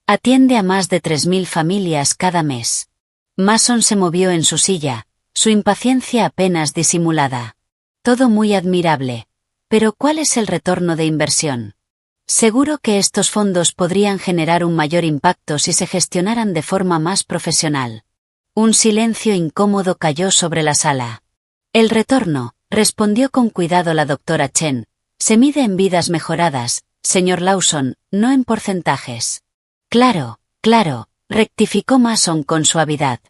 Atiende a más de 3.000 familias cada mes. Mason se movió en su silla, su impaciencia apenas disimulada. Todo muy admirable. Pero ¿cuál es el retorno de inversión? Seguro que estos fondos podrían generar un mayor impacto si se gestionaran de forma más profesional. Un silencio incómodo cayó sobre la sala. El retorno, respondió con cuidado la doctora Chen, se mide en vidas mejoradas, señor Lawson, no en porcentajes. Claro, rectificó Mason con suavidad.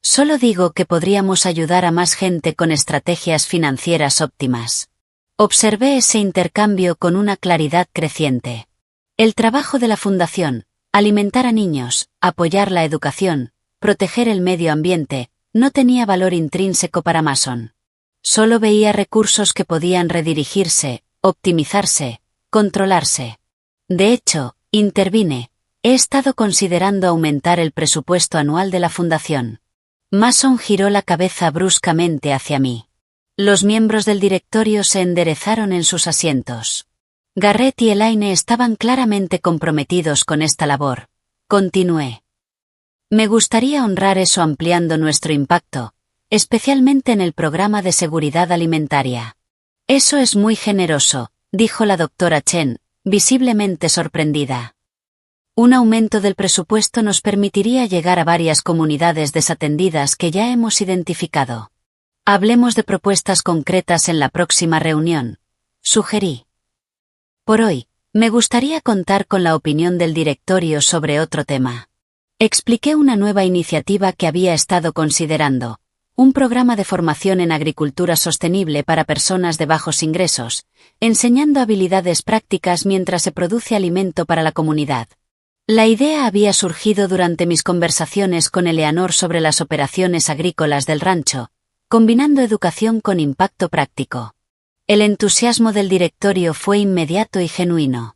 Solo digo que podríamos ayudar a más gente con estrategias financieras óptimas. Observé ese intercambio con una claridad creciente. El trabajo de la fundación, alimentar a niños, apoyar la educación, proteger el medio ambiente, no tenía valor intrínseco para Mason. Solo veía recursos que podían redirigirse, optimizarse, controlarse. De hecho, intervine, he estado considerando aumentar el presupuesto anual de la fundación. Mason giró la cabeza bruscamente hacia mí. Los miembros del directorio se enderezaron en sus asientos. Garrett y Elaine estaban claramente comprometidos con esta labor. Continué. Me gustaría honrar eso ampliando nuestro impacto, especialmente en el programa de seguridad alimentaria. Eso es muy generoso, dijo la doctora Chen, visiblemente sorprendida. Un aumento del presupuesto nos permitiría llegar a varias comunidades desatendidas que ya hemos identificado. Hablemos de propuestas concretas en la próxima reunión, sugerí. Por hoy, me gustaría contar con la opinión del directorio sobre otro tema. Expliqué una nueva iniciativa que había estado considerando, un programa de formación en agricultura sostenible para personas de bajos ingresos, enseñando habilidades prácticas mientras se produce alimento para la comunidad. La idea había surgido durante mis conversaciones con Eleanor sobre las operaciones agrícolas del rancho, combinando educación con impacto práctico. El entusiasmo del directorio fue inmediato y genuino.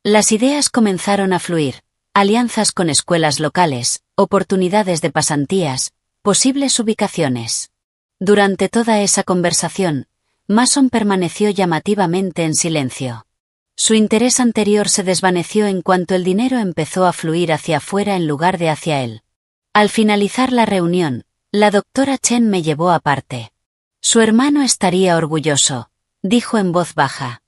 Las ideas comenzaron a fluir, alianzas con escuelas locales, oportunidades de pasantías, posibles ubicaciones. Durante toda esa conversación, Mason permaneció llamativamente en silencio. Su interés anterior se desvaneció en cuanto el dinero empezó a fluir hacia afuera en lugar de hacia él. Al finalizar la reunión, la doctora Chen me llevó aparte. Su hermano estaría orgulloso, dijo en voz baja.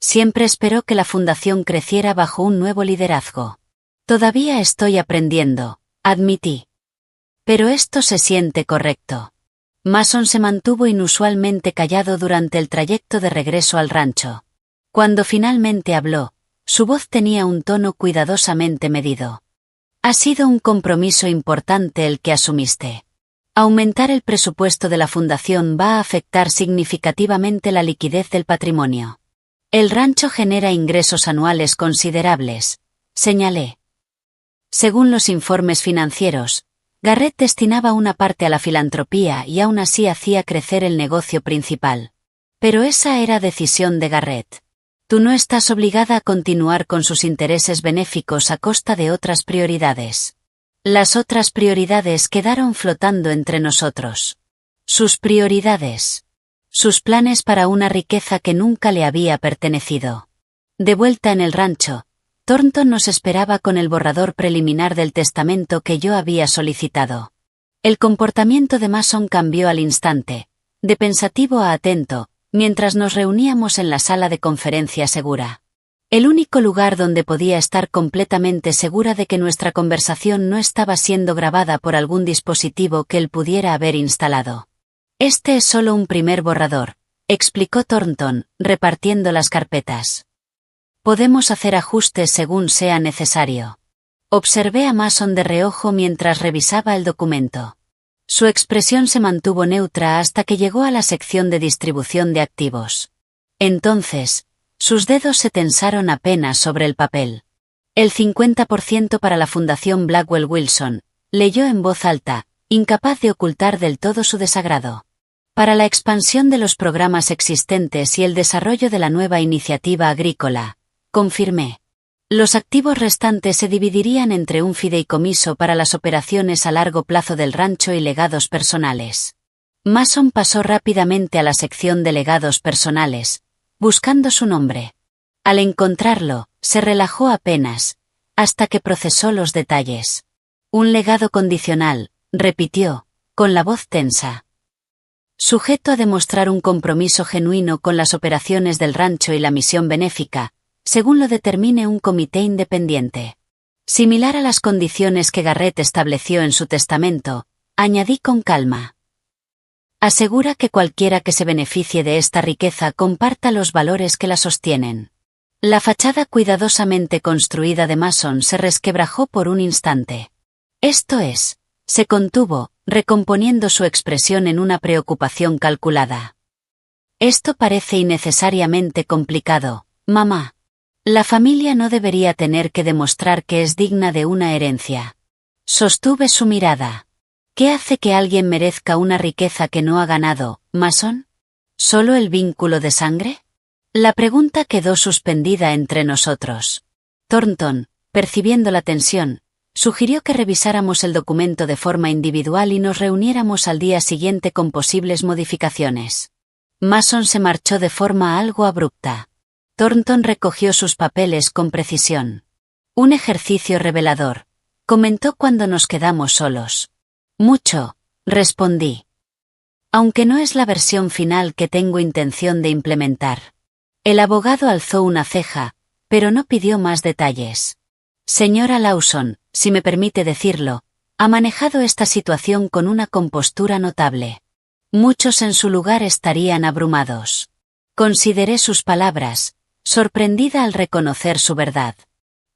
Siempre esperó que la fundación creciera bajo un nuevo liderazgo. Todavía estoy aprendiendo, admití. Pero esto se siente correcto. Mason se mantuvo inusualmente callado durante el trayecto de regreso al rancho. Cuando finalmente habló, su voz tenía un tono cuidadosamente medido. Ha sido un compromiso importante el que asumiste. Aumentar el presupuesto de la fundación va a afectar significativamente la liquidez del patrimonio. El rancho genera ingresos anuales considerables, señalé. Según los informes financieros, Garrett destinaba una parte a la filantropía y aún así hacía crecer el negocio principal. Pero esa era decisión de Garrett. Tú no estás obligada a continuar con sus intereses benéficos a costa de otras prioridades. Las otras prioridades quedaron flotando entre nosotros. Sus prioridades. Sus planes para una riqueza que nunca le había pertenecido. De vuelta en el rancho, Thornton nos esperaba con el borrador preliminar del testamento que yo había solicitado. El comportamiento de Mason cambió al instante, de pensativo a atento, mientras nos reuníamos en la sala de conferencia segura. El único lugar donde podía estar completamente segura de que nuestra conversación no estaba siendo grabada por algún dispositivo que él pudiera haber instalado. Este es solo un primer borrador, explicó Thornton, repartiendo las carpetas. Podemos hacer ajustes según sea necesario. Observé a Mason de reojo mientras revisaba el documento. Su expresión se mantuvo neutra hasta que llegó a la sección de distribución de activos. Entonces, sus dedos se tensaron apenas sobre el papel. El 50% para la Fundación Blackwell Wilson, leyó en voz alta, incapaz de ocultar del todo su desagrado. Para la expansión de los programas existentes y el desarrollo de la nueva iniciativa agrícola, confirmé. Los activos restantes se dividirían entre un fideicomiso para las operaciones a largo plazo del rancho y legados personales. Mason pasó rápidamente a la sección de legados personales, buscando su nombre. Al encontrarlo, se relajó apenas, hasta que procesó los detalles. Un legado condicional, repitió, con la voz tensa. Sujeto a demostrar un compromiso genuino con las operaciones del rancho y la misión benéfica, según lo determine un comité independiente. Similar a las condiciones que Garrett estableció en su testamento, añadí con calma. Asegura que cualquiera que se beneficie de esta riqueza comparta los valores que la sostienen. La fachada cuidadosamente construida de Mason se resquebrajó por un instante. Esto es, se contuvo, recomponiendo su expresión en una preocupación calculada. Esto parece innecesariamente complicado, mamá. La familia no debería tener que demostrar que es digna de una herencia. Sostuve su mirada. ¿Qué hace que alguien merezca una riqueza que no ha ganado, Mason? ¿Solo el vínculo de sangre? La pregunta quedó suspendida entre nosotros. Thornton, percibiendo la tensión, sugirió que revisáramos el documento de forma individual y nos reuniéramos al día siguiente con posibles modificaciones. Mason se marchó de forma algo abrupta. Thornton recogió sus papeles con precisión. Un ejercicio revelador, comentó cuando nos quedamos solos. Mucho, respondí. Aunque no es la versión final que tengo intención de implementar. El abogado alzó una ceja, pero no pidió más detalles. Señora Lawson, si me permite decirlo, ha manejado esta situación con una compostura notable. Muchos en su lugar estarían abrumados. Consideré sus palabras, sorprendida al reconocer su verdad.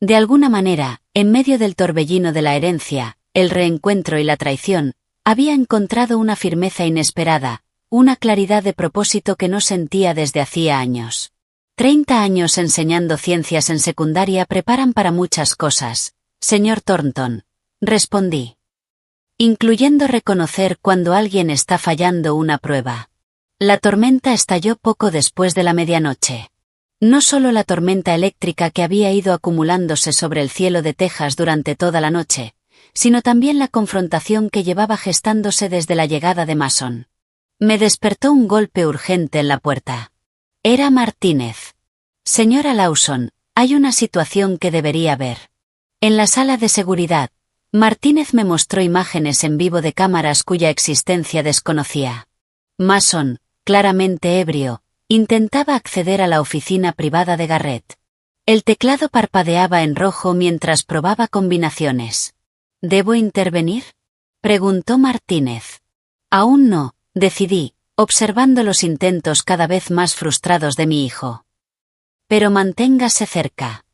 De alguna manera, en medio del torbellino de la herencia, el reencuentro y la traición, había encontrado una firmeza inesperada, una claridad de propósito que no sentía desde hacía años. 30 años enseñando ciencias en secundaria preparan para muchas cosas, señor Thornton, respondí. Incluyendo reconocer cuando alguien está fallando una prueba. La tormenta estalló poco después de la medianoche. No solo la tormenta eléctrica que había ido acumulándose sobre el cielo de Texas durante toda la noche, sino también la confrontación que llevaba gestándose desde la llegada de Mason. Me despertó un golpe urgente en la puerta. Era Martínez. Señora Lawson, hay una situación que debería ver. En la sala de seguridad, Martínez me mostró imágenes en vivo de cámaras cuya existencia desconocía. Mason, claramente ebrio, intentaba acceder a la oficina privada de Garrett. El teclado parpadeaba en rojo mientras probaba combinaciones. ¿Debo intervenir?, preguntó Martínez. Aún no, decidí, observando los intentos cada vez más frustrados de mi hijo. Pero manténgase cerca.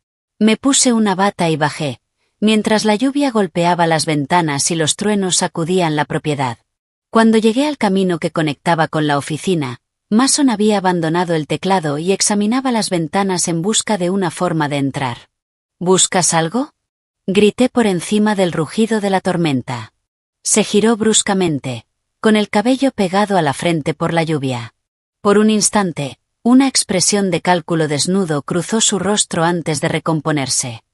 Me puse una bata y bajé, mientras la lluvia golpeaba las ventanas y los truenos sacudían la propiedad. Cuando llegué al camino que conectaba con la oficina, Mason había abandonado el teclado y examinaba las ventanas en busca de una forma de entrar. ¿Buscas algo?, grité por encima del rugido de la tormenta. Se giró bruscamente, con el cabello pegado a la frente por la lluvia. Por un instante, una expresión de cálculo desnudo cruzó su rostro antes de recomponerse.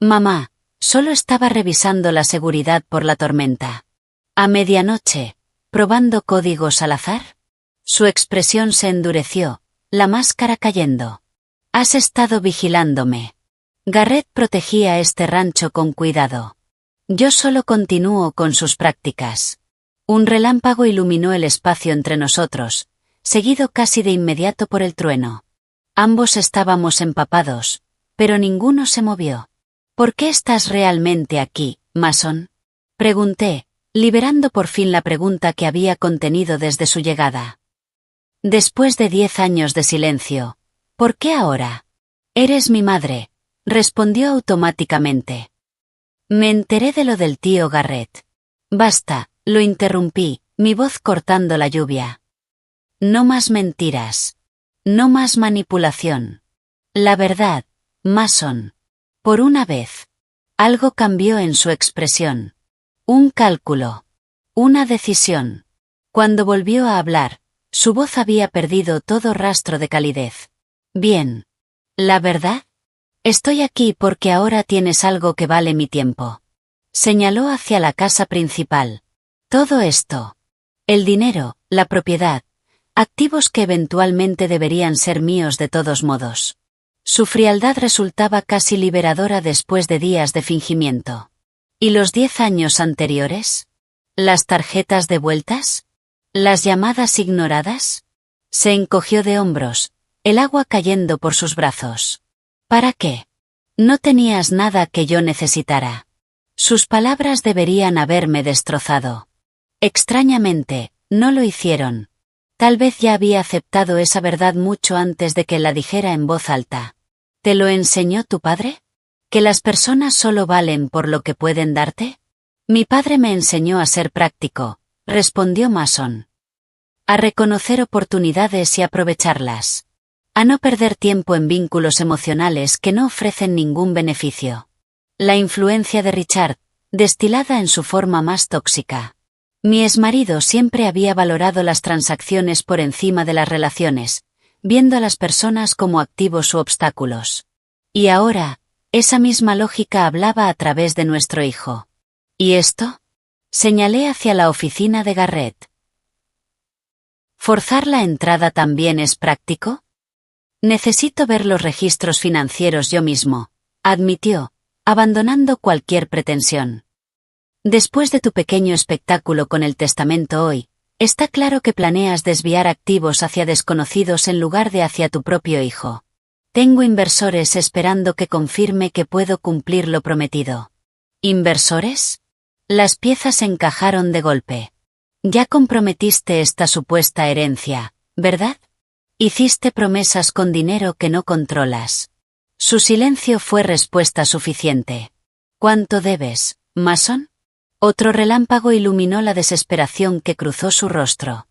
Mamá, solo estaba revisando la seguridad por la tormenta. A medianoche, ¿probando códigos al azar? Su expresión se endureció, la máscara cayendo. Has estado vigilándome. Garrett protegía este rancho con cuidado. Yo solo continúo con sus prácticas. Un relámpago iluminó el espacio entre nosotros, seguido casi de inmediato por el trueno. Ambos estábamos empapados, pero ninguno se movió. ¿Por qué estás realmente aquí, Mason?, pregunté, liberando por fin la pregunta que había contenido desde su llegada. Después de 10 años de silencio, ¿por qué ahora? Eres mi madre, respondió automáticamente. Me enteré de lo del tío Garrett. Basta, lo interrumpí, mi voz cortando la lluvia. No más mentiras. No más manipulación. La verdad, Mason. Por una vez. Algo cambió en su expresión. Un cálculo. Una decisión. Cuando volvió a hablar, su voz había perdido todo rastro de calidez. Bien. ¿La verdad? Estoy aquí porque ahora tienes algo que vale mi tiempo. Señaló hacia la casa principal. Todo esto. El dinero, la propiedad, activos que eventualmente deberían ser míos de todos modos. Su frialdad resultaba casi liberadora después de días de fingimiento. ¿Y los 10 años anteriores? ¿Las tarjetas devueltas? ¿Las llamadas ignoradas? Se encogió de hombros, el agua cayendo por sus brazos. ¿Para qué? No tenías nada que yo necesitara. Sus palabras deberían haberme destrozado. Extrañamente, no lo hicieron. Tal vez ya había aceptado esa verdad mucho antes de que la dijera en voz alta. ¿Te lo enseñó tu padre? ¿Que las personas solo valen por lo que pueden darte? Mi padre me enseñó a ser práctico, respondió Mason. A reconocer oportunidades y aprovecharlas. A no perder tiempo en vínculos emocionales que no ofrecen ningún beneficio. La influencia de Richard, destilada en su forma más tóxica. Mi exmarido siempre había valorado las transacciones por encima de las relaciones, viendo a las personas como activos u obstáculos. Y ahora, esa misma lógica hablaba a través de nuestro hijo. ¿Y esto? Señalé hacia la oficina de Garrett. ¿Forzar la entrada también es práctico? Necesito ver los registros financieros yo mismo, admitió, abandonando cualquier pretensión. Después de tu pequeño espectáculo con el testamento hoy, está claro que planeas desviar activos hacia desconocidos en lugar de hacia tu propio hijo. Tengo inversores esperando que confirme que puedo cumplir lo prometido. ¿Inversores? Las piezas encajaron de golpe. Ya comprometiste esta supuesta herencia, ¿verdad? Hiciste promesas con dinero que no controlas. Su silencio fue respuesta suficiente. ¿Cuánto debes, Mason? Otro relámpago iluminó la desesperación que cruzó su rostro.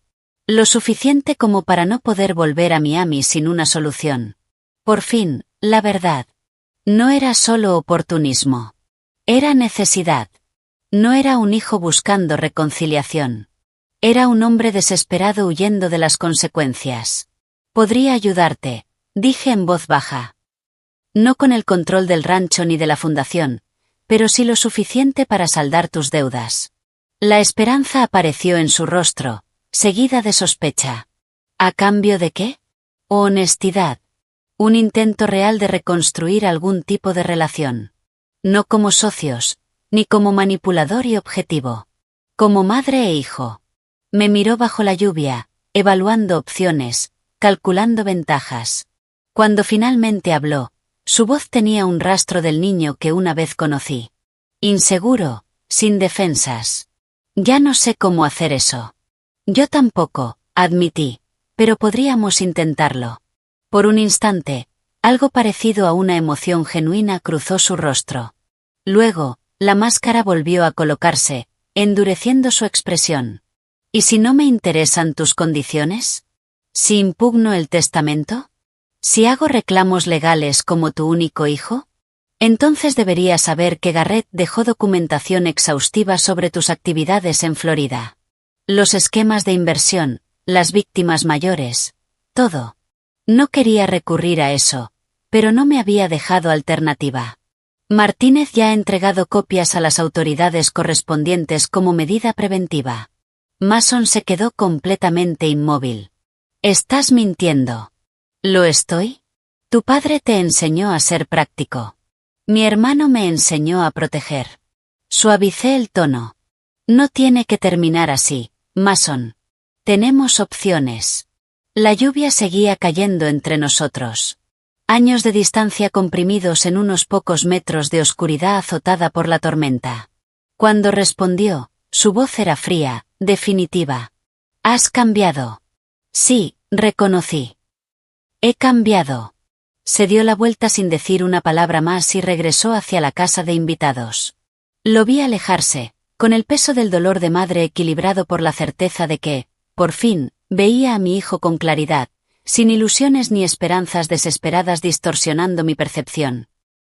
Lo suficiente como para no poder volver a Miami sin una solución. Por fin, la verdad. No era solo oportunismo. Era necesidad. No era un hijo buscando reconciliación. Era un hombre desesperado huyendo de las consecuencias. Podría ayudarte, dije en voz baja. No con el control del rancho ni de la fundación, pero sí lo suficiente para saldar tus deudas. La esperanza apareció en su rostro, seguida de sospecha. ¿A cambio de qué? Honestidad. Un intento real de reconstruir algún tipo de relación. No como socios, ni como manipulador y objetivo. Como madre e hijo. Me miró bajo la lluvia, evaluando opciones, calculando ventajas. Cuando finalmente habló, su voz tenía un rastro del niño que una vez conocí. Inseguro, sin defensas. Ya no sé cómo hacer eso. Yo tampoco, admití, pero podríamos intentarlo. Por un instante, algo parecido a una emoción genuina cruzó su rostro. Luego, la máscara volvió a colocarse, endureciendo su expresión. ¿Y si no me interesan tus condiciones? ¿Si impugno el testamento? ¿Si hago reclamos legales como tu único hijo? Entonces deberías saber que Garrett dejó documentación exhaustiva sobre tus actividades en Florida. Los esquemas de inversión, las víctimas mayores, todo. No quería recurrir a eso, pero no me había dejado alternativa. Martínez ya ha entregado copias a las autoridades correspondientes como medida preventiva. Mason se quedó completamente inmóvil. Estás mintiendo. ¿Lo estoy? Tu padre te enseñó a ser práctico. Mi hermano me enseñó a proteger. Suavicé el tono. No tiene que terminar así, Mason. Tenemos opciones. La lluvia seguía cayendo entre nosotros. Años de distancia comprimidos en unos pocos metros de oscuridad azotada por la tormenta. Cuando respondió, su voz era fría, definitiva. ¿Has cambiado? Sí, reconocí. He cambiado. Se dio la vuelta sin decir una palabra más y regresó hacia la casa de invitados. Lo vi alejarse, con el peso del dolor de madre equilibrado por la certeza de que, por fin, veía a mi hijo con claridad, sin ilusiones ni esperanzas desesperadas distorsionando mi percepción.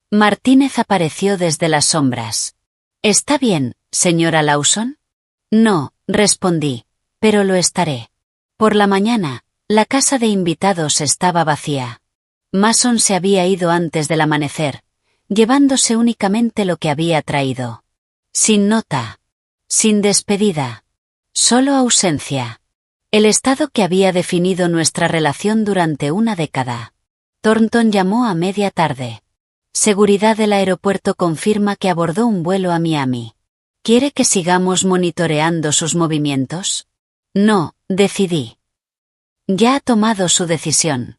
Martínez apareció desde las sombras. ¿Está bien, señora Lawson? No, respondí, pero lo estaré. Por la mañana, la casa de invitados estaba vacía. Mason se había ido antes del amanecer, llevándose únicamente lo que había traído. Sin nota. Sin despedida. Solo ausencia. El estado que había definido nuestra relación durante una década. Thornton llamó a media tarde. Seguridad del aeropuerto confirma que abordó un vuelo a Miami. ¿Quiere que sigamos monitoreando sus movimientos? No, decidí. Ya ha tomado su decisión.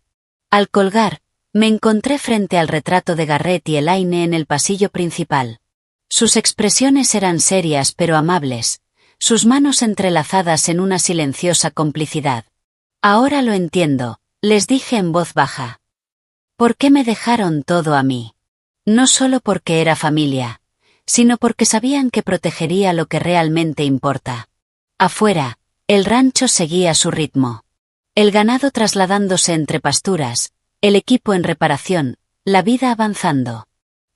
Al colgar, me encontré frente al retrato de Garrett y Elaine en el pasillo principal. Sus expresiones eran serias pero amables, sus manos entrelazadas en una silenciosa complicidad. Ahora lo entiendo, les dije en voz baja. ¿Por qué me dejaron todo a mí? No solo porque era familia, sino porque sabían que protegería lo que realmente importa. Afuera, el rancho seguía su ritmo. El ganado trasladándose entre pasturas, el equipo en reparación, la vida avanzando.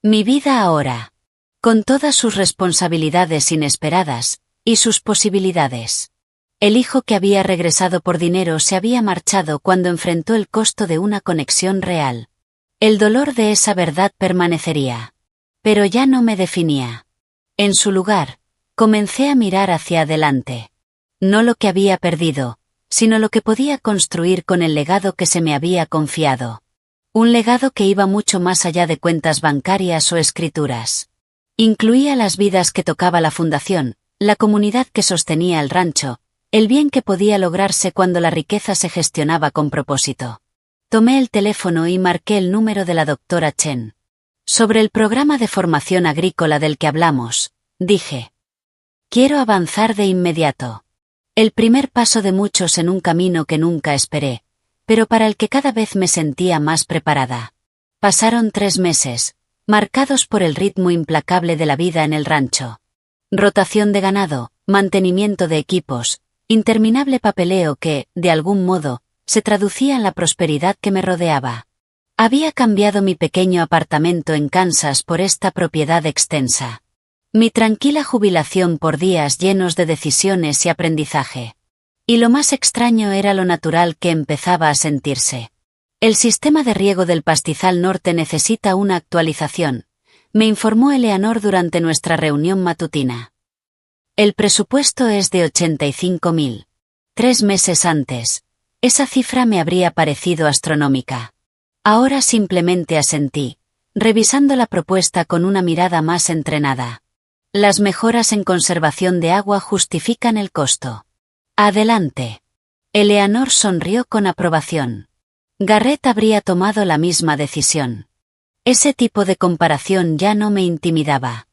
Mi vida ahora. Con todas sus responsabilidades inesperadas, y sus posibilidades. El hijo que había regresado por dinero se había marchado cuando enfrentó el costo de una conexión real. El dolor de esa verdad permanecería. Pero ya no me definía. En su lugar, comencé a mirar hacia adelante. No lo que había perdido, sino lo que podía construir con el legado que se me había confiado. Un legado que iba mucho más allá de cuentas bancarias o escrituras. Incluía las vidas que tocaba la fundación, la comunidad que sostenía el rancho, el bien que podía lograrse cuando la riqueza se gestionaba con propósito. Tomé el teléfono y marqué el número de la doctora Chen. Sobre el programa de formación agrícola del que hablamos, dije. Quiero avanzar de inmediato. El primer paso de muchos en un camino que nunca esperé, pero para el que cada vez me sentía más preparada. Pasaron 3 meses, marcados por el ritmo implacable de la vida en el rancho. Rotación de ganado, mantenimiento de equipos, interminable papeleo que, de algún modo, se traducía en la prosperidad que me rodeaba. Había cambiado mi pequeño apartamento en Kansas por esta propiedad extensa. Mi tranquila jubilación por días llenos de decisiones y aprendizaje. Y lo más extraño era lo natural que empezaba a sentirse. El sistema de riego del pastizal norte necesita una actualización, me informó Eleanor durante nuestra reunión matutina. El presupuesto es de 85.000. 3 meses antes, esa cifra me habría parecido astronómica. Ahora simplemente asentí, revisando la propuesta con una mirada más entrenada. Las mejoras en conservación de agua justifican el costo. Adelante. Eleanor sonrió con aprobación. Garrett habría tomado la misma decisión. Ese tipo de comparación ya no me intimidaba.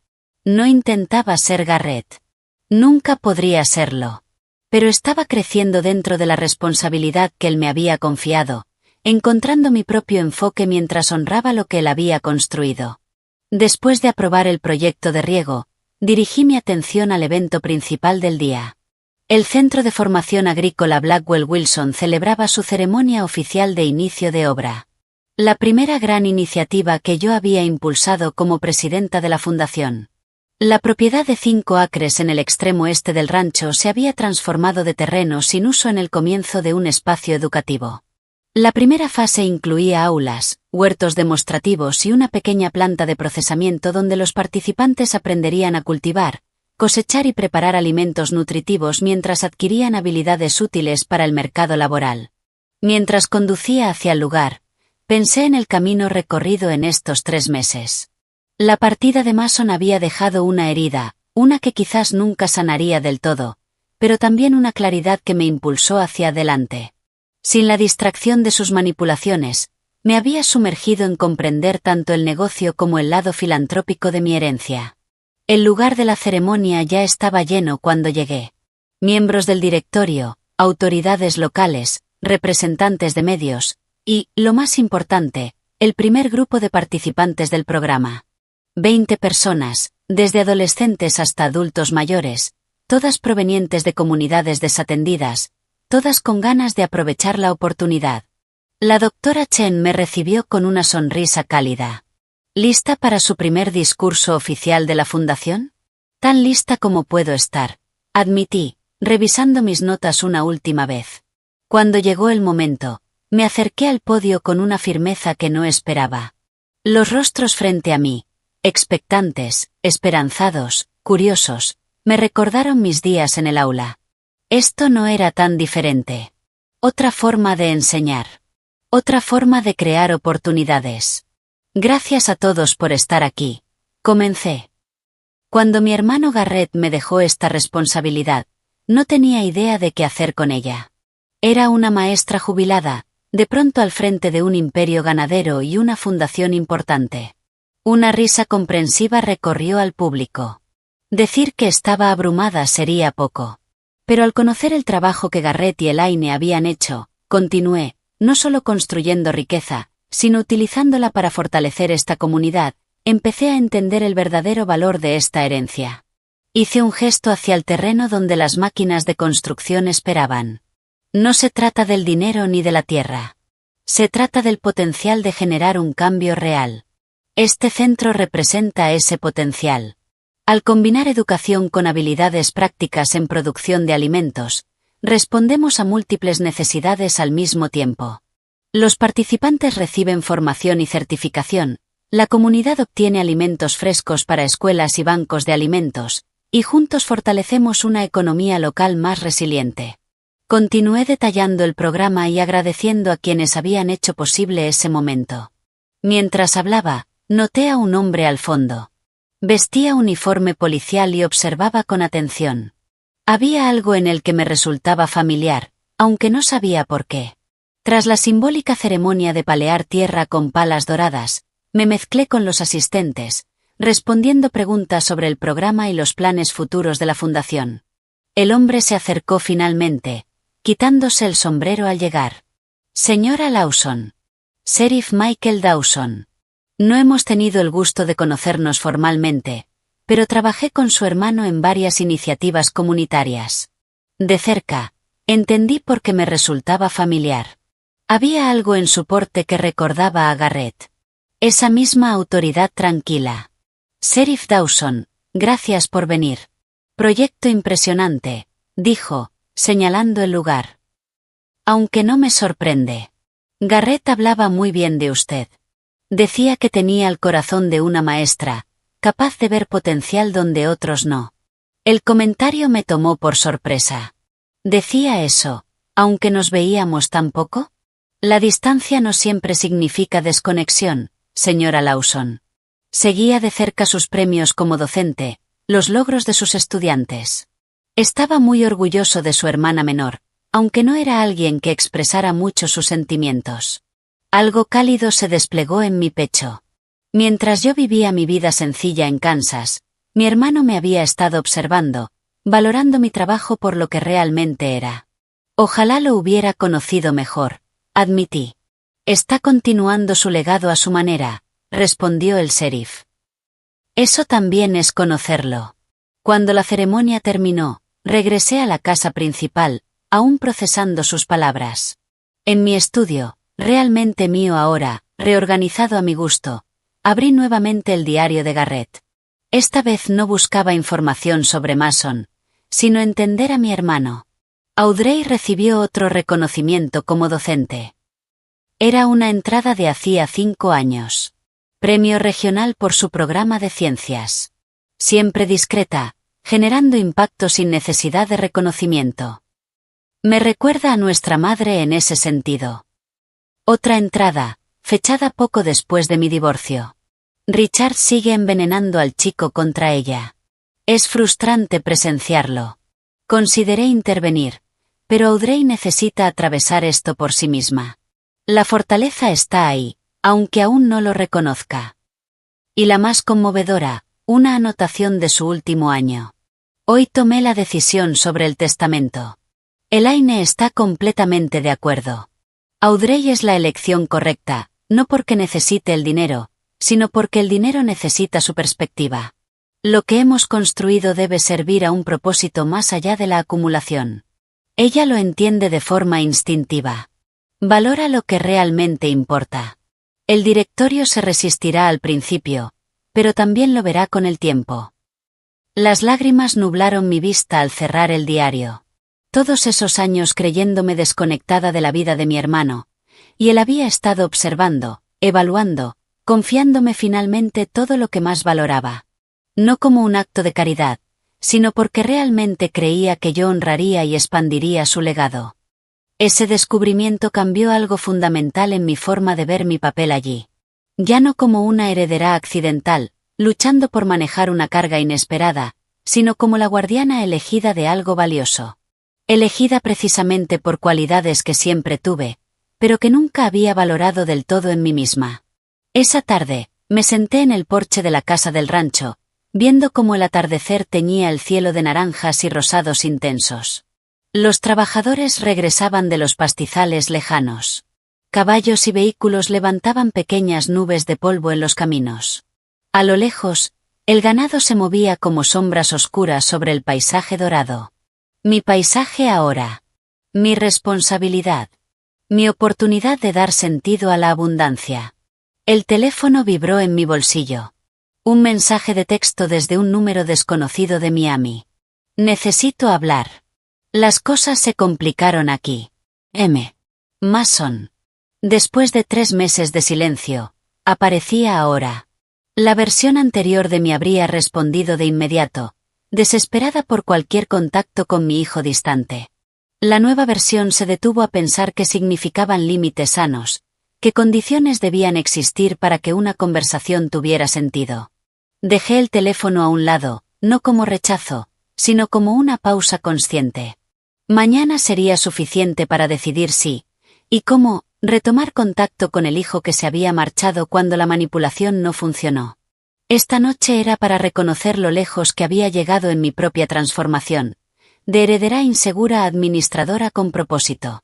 No intentaba ser Garrett. Nunca podría serlo. Pero estaba creciendo dentro de la responsabilidad que él me había confiado, encontrando mi propio enfoque mientras honraba lo que él había construido. Después de aprobar el proyecto de riego, dirigí mi atención al evento principal del día. El Centro de Formación Agrícola Blackwell Wilson celebraba su ceremonia oficial de inicio de obra. La primera gran iniciativa que yo había impulsado como presidenta de la fundación. La propiedad de 5 acres en el extremo este del rancho se había transformado de terreno sin uso en el comienzo de un espacio educativo. La primera fase incluía aulas, huertos demostrativos y una pequeña planta de procesamiento donde los participantes aprenderían a cultivar, cosechar y preparar alimentos nutritivos mientras adquirían habilidades útiles para el mercado laboral. Mientras conducía hacia el lugar, pensé en el camino recorrido en estos 3 meses. La partida de Mason había dejado una herida, una que quizás nunca sanaría del todo, pero también una claridad que me impulsó hacia adelante. Sin la distracción de sus manipulaciones, me había sumergido en comprender tanto el negocio como el lado filantrópico de mi herencia. El lugar de la ceremonia ya estaba lleno cuando llegué. Miembros del directorio, autoridades locales, representantes de medios, y, lo más importante, el primer grupo de participantes del programa. 20 personas, desde adolescentes hasta adultos mayores, todas provenientes de comunidades desatendidas, todas con ganas de aprovechar la oportunidad. La doctora Chen me recibió con una sonrisa cálida. ¿Lista para su primer discurso oficial de la fundación? Tan lista como puedo estar, admití, revisando mis notas una última vez. Cuando llegó el momento, me acerqué al podio con una firmeza que no esperaba. Los rostros frente a mí, expectantes, esperanzados, curiosos, me recordaron mis días en el aula. Esto no era tan diferente. Otra forma de enseñar. Otra forma de crear oportunidades. Gracias a todos por estar aquí. Comencé. Cuando mi hermano Garrett me dejó esta responsabilidad, no tenía idea de qué hacer con ella. Era una maestra jubilada, de pronto al frente de un imperio ganadero y una fundación importante. Una risa comprensiva recorrió al público. Decir que estaba abrumada sería poco. Pero al conocer el trabajo que Garrett y Elaine habían hecho, continué, no solo construyendo riqueza, sino utilizándola para fortalecer esta comunidad, empecé a entender el verdadero valor de esta herencia. Hice un gesto hacia el terreno donde las máquinas de construcción esperaban. No se trata del dinero ni de la tierra. Se trata del potencial de generar un cambio real. Este centro representa ese potencial. Al combinar educación con habilidades prácticas en producción de alimentos, respondemos a múltiples necesidades al mismo tiempo. Los participantes reciben formación y certificación, la comunidad obtiene alimentos frescos para escuelas y bancos de alimentos, y juntos fortalecemos una economía local más resiliente. Continué detallando el programa y agradeciendo a quienes habían hecho posible ese momento. Mientras hablaba, noté a un hombre al fondo. Vestía uniforme policial y observaba con atención. Había algo en el que me resultaba familiar, aunque no sabía por qué. Tras la simbólica ceremonia de palear tierra con palas doradas, me mezclé con los asistentes, respondiendo preguntas sobre el programa y los planes futuros de la fundación. El hombre se acercó finalmente, quitándose el sombrero al llegar. Señora Lawson. Sheriff Michael Dawson. No hemos tenido el gusto de conocernos formalmente, pero trabajé con su hermano en varias iniciativas comunitarias. De cerca, entendí por qué me resultaba familiar. Había algo en su porte que recordaba a Garrett. Esa misma autoridad tranquila. Sheriff Dawson, gracias por venir. Proyecto impresionante, dijo, señalando el lugar. Aunque no me sorprende. Garrett hablaba muy bien de usted. Decía que tenía el corazón de una maestra, capaz de ver potencial donde otros no. El comentario me tomó por sorpresa. ¿Decía eso, aunque nos veíamos tan poco? La distancia no siempre significa desconexión, señora Lawson. Seguía de cerca sus premios como docente, los logros de sus estudiantes. Estaba muy orgulloso de su hermana menor, aunque no era alguien que expresara mucho sus sentimientos. Algo cálido se desplegó en mi pecho. Mientras yo vivía mi vida sencilla en Kansas, mi hermano me había estado observando, valorando mi trabajo por lo que realmente era. Ojalá lo hubiera conocido mejor, admití. Está continuando su legado a su manera, respondió el sheriff. Eso también es conocerlo. Cuando la ceremonia terminó, regresé a la casa principal, aún procesando sus palabras. En mi estudio, realmente mío ahora, reorganizado a mi gusto, abrí nuevamente el diario de Garrett. Esta vez no buscaba información sobre Mason, sino entender a mi hermano. Audrey recibió otro reconocimiento como docente. Era una entrada de hacía 5 años. Premio regional por su programa de ciencias. Siempre discreta, generando impacto sin necesidad de reconocimiento. Me recuerda a nuestra madre en ese sentido. Otra entrada, fechada poco después de mi divorcio. Richard sigue envenenando al chico contra ella. Es frustrante presenciarlo. Consideré intervenir, pero Audrey necesita atravesar esto por sí misma. La fortaleza está ahí, aunque aún no lo reconozca. Y la más conmovedora, una anotación de su último año. Hoy tomé la decisión sobre el testamento. Elaine está completamente de acuerdo. Audrey es la elección correcta, no porque necesite el dinero, sino porque el dinero necesita su perspectiva. Lo que hemos construido debe servir a un propósito más allá de la acumulación. Ella lo entiende de forma instintiva. Valora lo que realmente importa. El directorio se resistirá al principio, pero también lo verá con el tiempo. Las lágrimas nublaron mi vista al cerrar el diario. Todos esos años creyéndome desconectada de la vida de mi hermano, y él había estado observando, evaluando, confiándome finalmente todo lo que más valoraba. No como un acto de caridad, sino porque realmente creía que yo honraría y expandiría su legado. Ese descubrimiento cambió algo fundamental en mi forma de ver mi papel allí. Ya no como una heredera accidental, luchando por manejar una carga inesperada, sino como la guardiana elegida de algo valioso. Elegida precisamente por cualidades que siempre tuve, pero que nunca había valorado del todo en mí misma. Esa tarde, me senté en el porche de la casa del rancho, viendo cómo el atardecer teñía el cielo de naranjas y rosados intensos. Los trabajadores regresaban de los pastizales lejanos. Caballos y vehículos levantaban pequeñas nubes de polvo en los caminos. A lo lejos, el ganado se movía como sombras oscuras sobre el paisaje dorado. Mi paisaje ahora. Mi responsabilidad. Mi oportunidad de dar sentido a la abundancia. El teléfono vibró en mi bolsillo. Un mensaje de texto desde un número desconocido de Miami. Necesito hablar. Las cosas se complicaron aquí. M. Mason. Después de 3 meses de silencio, aparecía ahora. La versión anterior de mí habría respondido de inmediato, desesperada por cualquier contacto con mi hijo distante. La nueva versión se detuvo a pensar qué significaban límites sanos, qué condiciones debían existir para que una conversación tuviera sentido. Dejé el teléfono a un lado, no como rechazo, sino como una pausa consciente. Mañana sería suficiente para decidir si, y cómo, retomar contacto con el hijo que se había marchado cuando la manipulación no funcionó. Esta noche era para reconocer lo lejos que había llegado en mi propia transformación, de heredera insegura a administradora con propósito.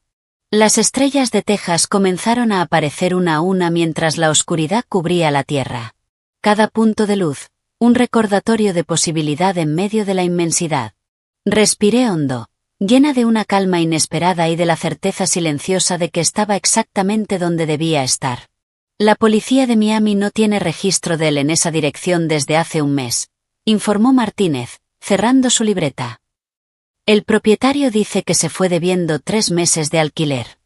Las estrellas de Texas comenzaron a aparecer una a una mientras la oscuridad cubría la tierra. Cada punto de luz, un recordatorio de posibilidad en medio de la inmensidad. Respiré hondo, llena de una calma inesperada y de la certeza silenciosa de que estaba exactamente donde debía estar. La policía de Miami no tiene registro de él en esa dirección desde hace un mes, informó Martínez, cerrando su libreta. El propietario dice que se fue debiendo 3 meses de alquiler.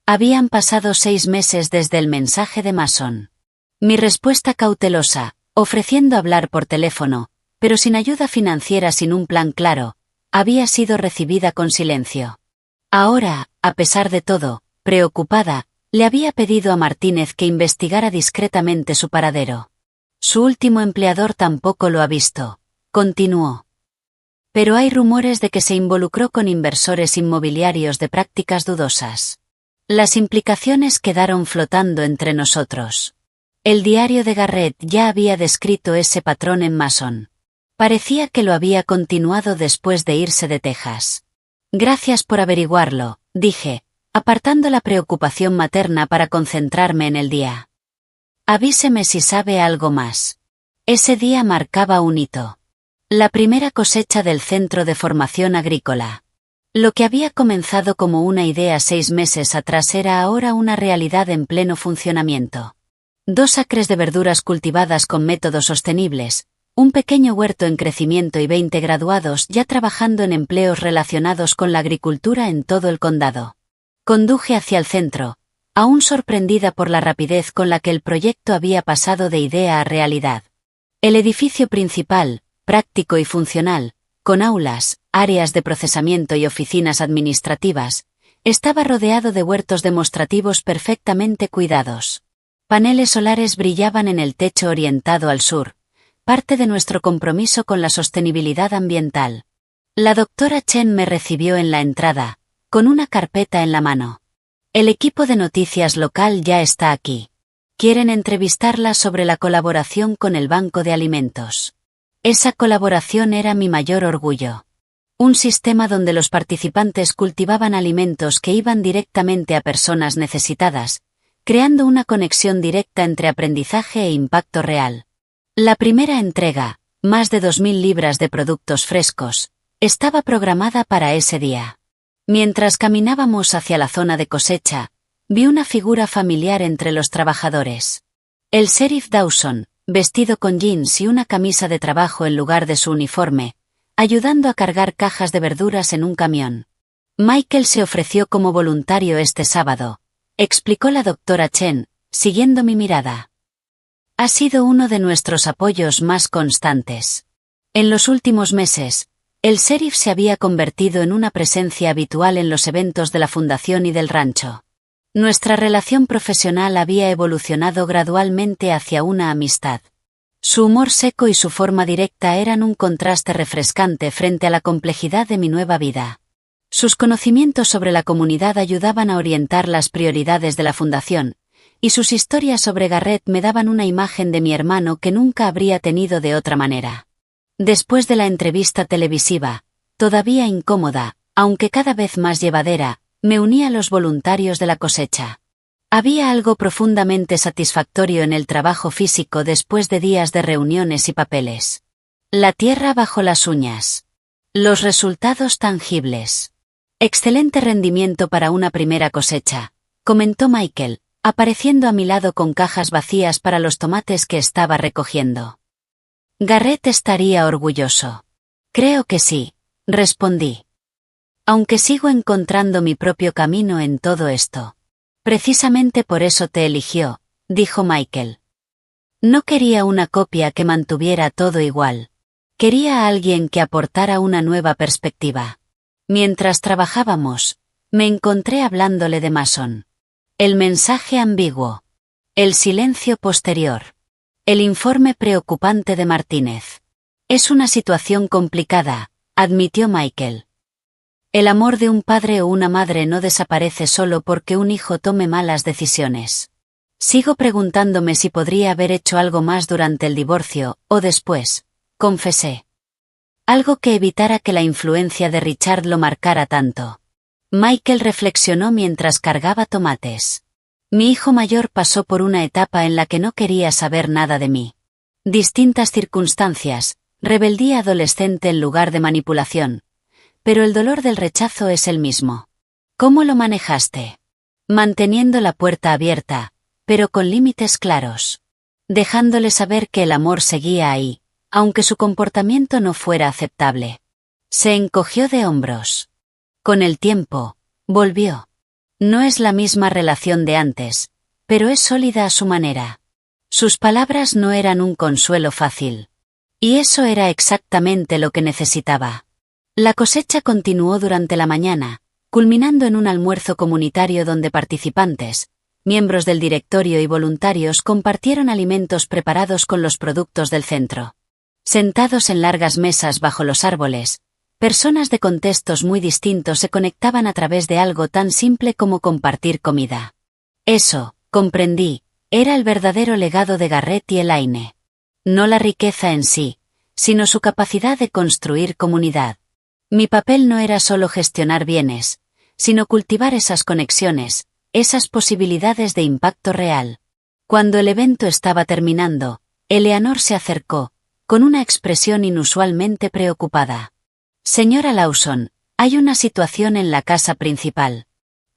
Habían pasado 6 meses desde el mensaje de Mason. Mi respuesta cautelosa, ofreciendo hablar por teléfono, pero sin ayuda financiera, sin un plan claro, había sido recibida con silencio. Ahora, a pesar de todo, preocupada, le había pedido a Martínez que investigara discretamente su paradero. Su último empleador tampoco lo ha visto, continuó. Pero hay rumores de que se involucró con inversores inmobiliarios de prácticas dudosas. Las implicaciones quedaron flotando entre nosotros. El diario de Garrett ya había descrito ese patrón en Mason. Parecía que lo había continuado después de irse de Texas. Gracias por averiguarlo, dije, apartando la preocupación materna para concentrarme en el día. Avíseme si sabe algo más. Ese día marcaba un hito. La primera cosecha del Centro de Formación Agrícola. Lo que había comenzado como una idea 6 meses atrás era ahora una realidad en pleno funcionamiento. 2 acres de verduras cultivadas con métodos sostenibles, un pequeño huerto en crecimiento y 20 graduados ya trabajando en empleos relacionados con la agricultura en todo el condado. Conduje hacia el centro, aún sorprendida por la rapidez con la que el proyecto había pasado de idea a realidad. El edificio principal, práctico y funcional, con aulas, áreas de procesamiento y oficinas administrativas, estaba rodeado de huertos demostrativos perfectamente cuidados. Paneles solares brillaban en el techo orientado al sur, parte de nuestro compromiso con la sostenibilidad ambiental. La doctora Chen me recibió en la entrada, con una carpeta en la mano. El equipo de noticias local ya está aquí. Quieren entrevistarla sobre la colaboración con el Banco de Alimentos. Esa colaboración era mi mayor orgullo. Un sistema donde los participantes cultivaban alimentos que iban directamente a personas necesitadas, creando una conexión directa entre aprendizaje e impacto real. La primera entrega, más de 2.000 libras de productos frescos, estaba programada para ese día. Mientras caminábamos hacia la zona de cosecha, vi una figura familiar entre los trabajadores. El sheriff Dawson, vestido con jeans y una camisa de trabajo en lugar de su uniforme, ayudando a cargar cajas de verduras en un camión. Michael se ofreció como voluntario este sábado, explicó la doctora Chen, siguiendo mi mirada. Ha sido uno de nuestros apoyos más constantes. En los últimos meses, el sheriff se había convertido en una presencia habitual en los eventos de la fundación y del rancho. Nuestra relación profesional había evolucionado gradualmente hacia una amistad. Su humor seco y su forma directa eran un contraste refrescante frente a la complejidad de mi nueva vida. Sus conocimientos sobre la comunidad ayudaban a orientar las prioridades de la fundación, y sus historias sobre Garrett me daban una imagen de mi hermano que nunca habría tenido de otra manera. Después de la entrevista televisiva, todavía incómoda, aunque cada vez más llevadera, me uní a los voluntarios de la cosecha. Había algo profundamente satisfactorio en el trabajo físico después de días de reuniones y papeles. La tierra bajo las uñas. Los resultados tangibles. Excelente rendimiento para una primera cosecha, comentó Michael, apareciendo a mi lado con cajas vacías para los tomates que estaba recogiendo. Garrett estaría orgulloso. Creo que sí, respondí. Aunque sigo encontrando mi propio camino en todo esto. Precisamente por eso te eligió, dijo Michael. No quería una copia que mantuviera todo igual. Quería a alguien que aportara una nueva perspectiva. Mientras trabajábamos, me encontré hablándole de Mason. El mensaje ambiguo. El silencio posterior. El informe preocupante de Martínez. Es una situación complicada, admitió Michael. El amor de un padre o una madre no desaparece solo porque un hijo tome malas decisiones. Sigo preguntándome si podría haber hecho algo más durante el divorcio, o después, confesé. Algo que evitara que la influencia de Richard lo marcara tanto. Michael reflexionó mientras cargaba tomates. Mi hijo mayor pasó por una etapa en la que no quería saber nada de mí. Distintas circunstancias, rebeldía adolescente en lugar de manipulación. Pero el dolor del rechazo es el mismo. ¿Cómo lo manejaste? Manteniendo la puerta abierta, pero con límites claros. Dejándole saber que el amor seguía ahí, aunque su comportamiento no fuera aceptable. Se encogió de hombros. Con el tiempo, volvió. No es la misma relación de antes, pero es sólida a su manera. Sus palabras no eran un consuelo fácil. Y eso era exactamente lo que necesitaba. La cosecha continuó durante la mañana, culminando en un almuerzo comunitario donde participantes, miembros del directorio y voluntarios compartieron alimentos preparados con los productos del centro. Sentados en largas mesas bajo los árboles, personas de contextos muy distintos se conectaban a través de algo tan simple como compartir comida. Eso, comprendí, era el verdadero legado de Garrett y Elaine. No la riqueza en sí, sino su capacidad de construir comunidad. Mi papel no era solo gestionar bienes, sino cultivar esas conexiones, esas posibilidades de impacto real. Cuando el evento estaba terminando, Eleanor se acercó, con una expresión inusualmente preocupada. Señora Lawson, hay una situación en la casa principal.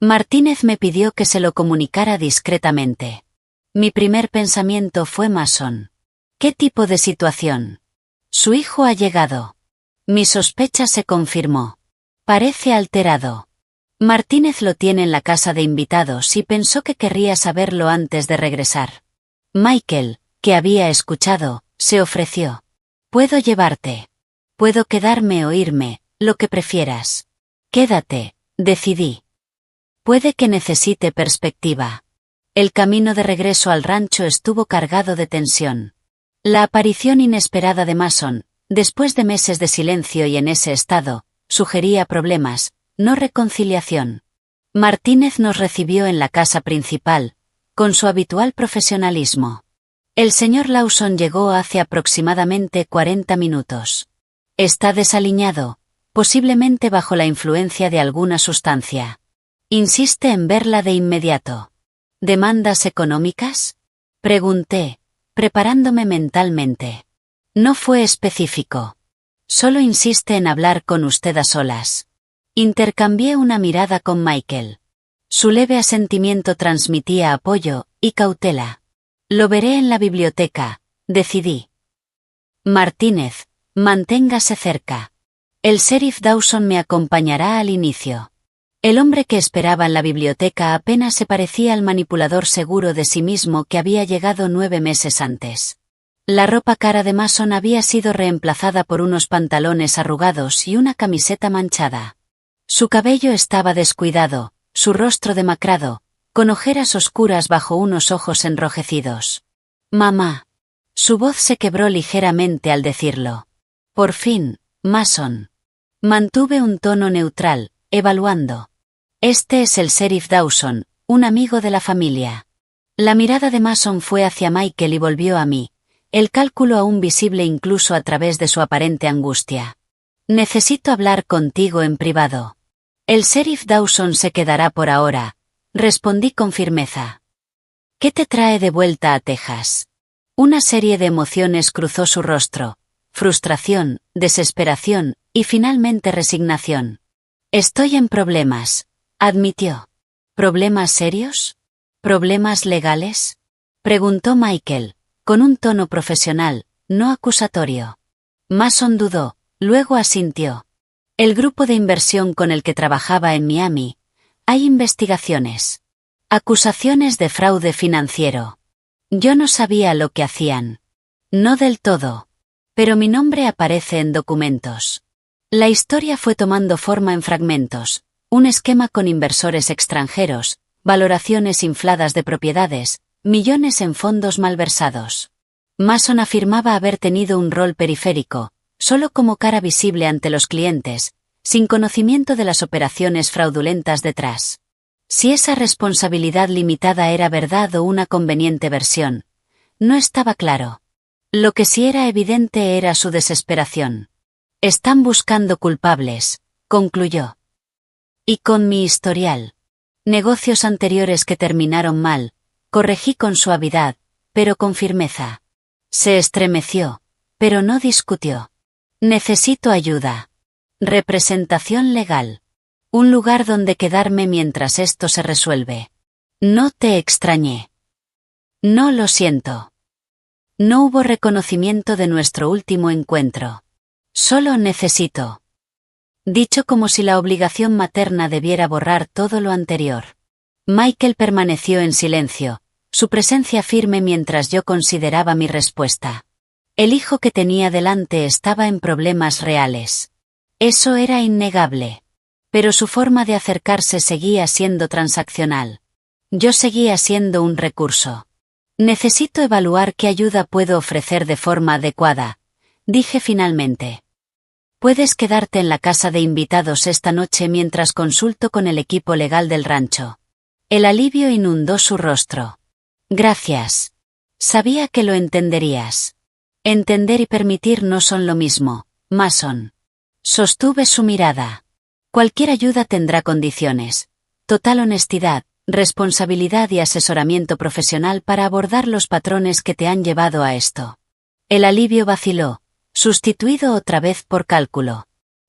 Martínez me pidió que se lo comunicara discretamente. Mi primer pensamiento fue Mason. ¿Qué tipo de situación? Su hijo ha llegado. Mi sospecha se confirmó. Parece alterado. Martínez lo tiene en la casa de invitados y pensó que querría saberlo antes de regresar. Michael, que había escuchado, se ofreció. Puedo llevarte. Puedo quedarme o irme, lo que prefieras. Quédate, decidí. Puede que necesite perspectiva. El camino de regreso al rancho estuvo cargado de tensión. La aparición inesperada de Mason, después de meses de silencio y en ese estado, sugería problemas, no reconciliación. Martínez nos recibió en la casa principal, con su habitual profesionalismo. El señor Lawson llegó hace aproximadamente 40 minutos. Está desaliñado, posiblemente bajo la influencia de alguna sustancia. Insiste en verla de inmediato. ¿Demandas económicas? Pregunté, preparándome mentalmente. No fue específico. Solo insiste en hablar con usted a solas. Intercambié una mirada con Michael. Su leve asentimiento transmitía apoyo y cautela. Lo veré en la biblioteca, decidí. Martínez, manténgase cerca. El sheriff Dawson me acompañará al inicio. El hombre que esperaba en la biblioteca apenas se parecía al manipulador seguro de sí mismo que había llegado 9 meses antes. La ropa cara de Mason había sido reemplazada por unos pantalones arrugados y una camiseta manchada. Su cabello estaba descuidado, su rostro demacrado, con ojeras oscuras bajo unos ojos enrojecidos. «Mamá». Su voz se quebró ligeramente al decirlo. «Por fin, Mason». Mantuve un tono neutral, evaluando. «Este es el sheriff Dawson, un amigo de la familia». La mirada de Mason fue hacia Michael y volvió a mí, el cálculo aún visible incluso a través de su aparente angustia. «Necesito hablar contigo en privado». «El sheriff Dawson se quedará por ahora», respondí con firmeza. «¿Qué te trae de vuelta a Texas?» Una serie de emociones cruzó su rostro: frustración, desesperación y finalmente resignación. «Estoy en problemas», admitió. «¿Problemas serios? ¿Problemas legales?», preguntó Michael, con un tono profesional, no acusatorio. Mason dudó, luego asintió. «El grupo de inversión con el que trabajaba en Miami. Hay investigaciones. Acusaciones de fraude financiero. Yo no sabía lo que hacían. No del todo. Pero mi nombre aparece en documentos». La historia fue tomando forma en fragmentos: un esquema con inversores extranjeros, valoraciones infladas de propiedades, millones en fondos malversados. Mason afirmaba haber tenido un rol periférico, solo como cara visible ante los clientes, sin conocimiento de las operaciones fraudulentas detrás. Si esa responsabilidad limitada era verdad o una conveniente versión, no estaba claro. Lo que sí era evidente era su desesperación. «Están buscando culpables», concluyó. «Y con mi historial. Negocios anteriores que terminaron mal», corregí con suavidad, pero con firmeza. Se estremeció, pero no discutió. «Necesito ayuda. Representación legal. Un lugar donde quedarme mientras esto se resuelve». No te extrañé. «No, lo siento. No hubo reconocimiento de nuestro último encuentro. Solo necesito». Dicho como si la obligación materna debiera borrar todo lo anterior. Michael permaneció en silencio, su presencia firme mientras yo consideraba mi respuesta. El hijo que tenía delante estaba en problemas reales. Eso era innegable. Pero su forma de acercarse seguía siendo transaccional. Yo seguía siendo un recurso. «Necesito evaluar qué ayuda puedo ofrecer de forma adecuada», dije finalmente. «Puedes quedarte en la casa de invitados esta noche mientras consulto con el equipo legal del rancho». El alivio inundó su rostro. «Gracias. Sabía que lo entenderías». «Entender y permitir no son lo mismo, Mason». Sostuve su mirada. «Cualquier ayuda tendrá condiciones: total honestidad, responsabilidad y asesoramiento profesional para abordar los patrones que te han llevado a esto». El alivio vaciló, sustituido otra vez por cálculo.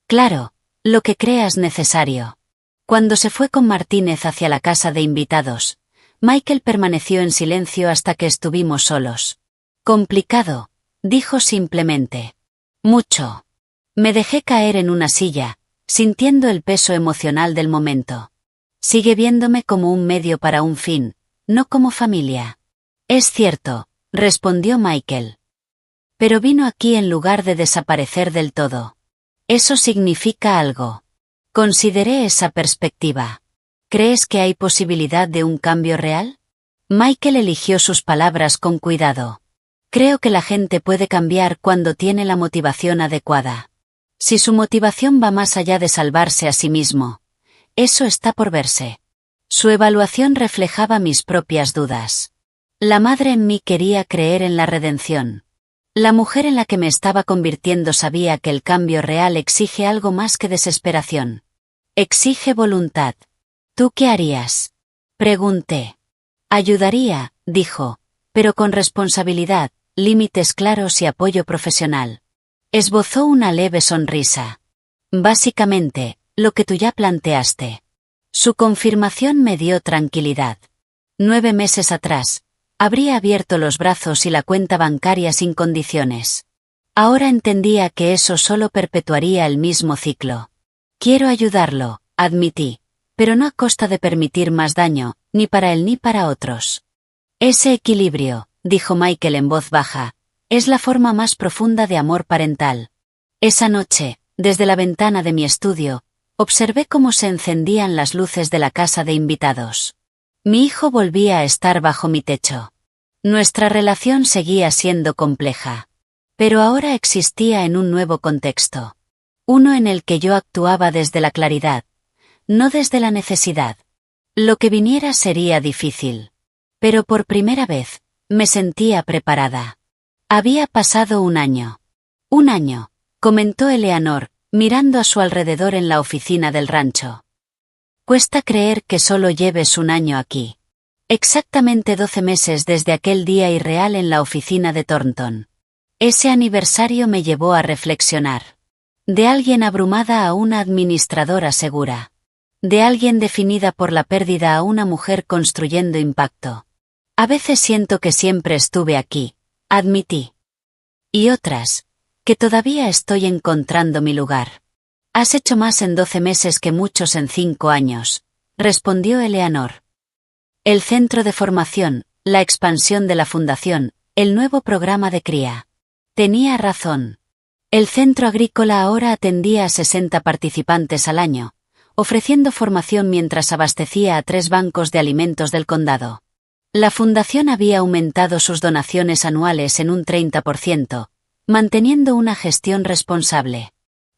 «Claro, lo que creas necesario». Cuando se fue con Martínez hacia la casa de invitados, Michael permaneció en silencio hasta que estuvimos solos. «Complicado», dijo simplemente. «Mucho». Me dejé caer en una silla, sintiendo el peso emocional del momento. «Sigue viéndome como un medio para un fin, no como familia». «Es cierto», respondió Michael. «Pero vino aquí en lugar de desaparecer del todo. Eso significa algo». Consideré esa perspectiva. «¿Crees que hay posibilidad de un cambio real?» Michael eligió sus palabras con cuidado. «Creo que la gente puede cambiar cuando tiene la motivación adecuada. Si su motivación va más allá de salvarse a sí mismo, eso está por verse». Su evaluación reflejaba mis propias dudas. La madre en mí quería creer en la redención. La mujer en la que me estaba convirtiendo sabía que el cambio real exige algo más que desesperación. Exige voluntad. «¿Tú qué harías?», pregunté. «Ayudaría», dijo, «pero con responsabilidad, límites claros y apoyo profesional». Esbozó una leve sonrisa. «Básicamente, lo que tú ya planteaste». Su confirmación me dio tranquilidad. 9 meses atrás, habría abierto los brazos y la cuenta bancaria sin condiciones. Ahora entendía que eso solo perpetuaría el mismo ciclo. «Quiero ayudarlo», admití, pero no a costa de permitir más daño, ni para él ni para otros. Ese equilibrio, dijo Michael en voz baja, es la forma más profunda de amor parental. Esa noche, desde la ventana de mi estudio, observé cómo se encendían las luces de la casa de invitados. Mi hijo volvía a estar bajo mi techo. Nuestra relación seguía siendo compleja. Pero ahora existía en un nuevo contexto. Uno en el que yo actuaba desde la claridad, no desde la necesidad. Lo que viniera sería difícil. Pero por primera vez, me sentía preparada. Había pasado un año. Un año, comentó Eleanor, mirando a su alrededor en la oficina del rancho. Cuesta creer que solo lleves un año aquí. Exactamente 12 meses desde aquel día irreal en la oficina de Thornton. Ese aniversario me llevó a reflexionar. De alguien abrumada a una administradora segura. De alguien definida por la pérdida a una mujer construyendo impacto. A veces siento que siempre estuve aquí, admití. Y otras, que todavía estoy encontrando mi lugar. Has hecho más en 12 meses que muchos en 5 años, respondió Eleanor. El centro de formación, la expansión de la fundación, el nuevo programa de cría. Tenía razón. El centro agrícola ahora atendía a 60 participantes al año, ofreciendo formación mientras abastecía a 3 bancos de alimentos del condado. La fundación había aumentado sus donaciones anuales en un 30%, manteniendo una gestión responsable.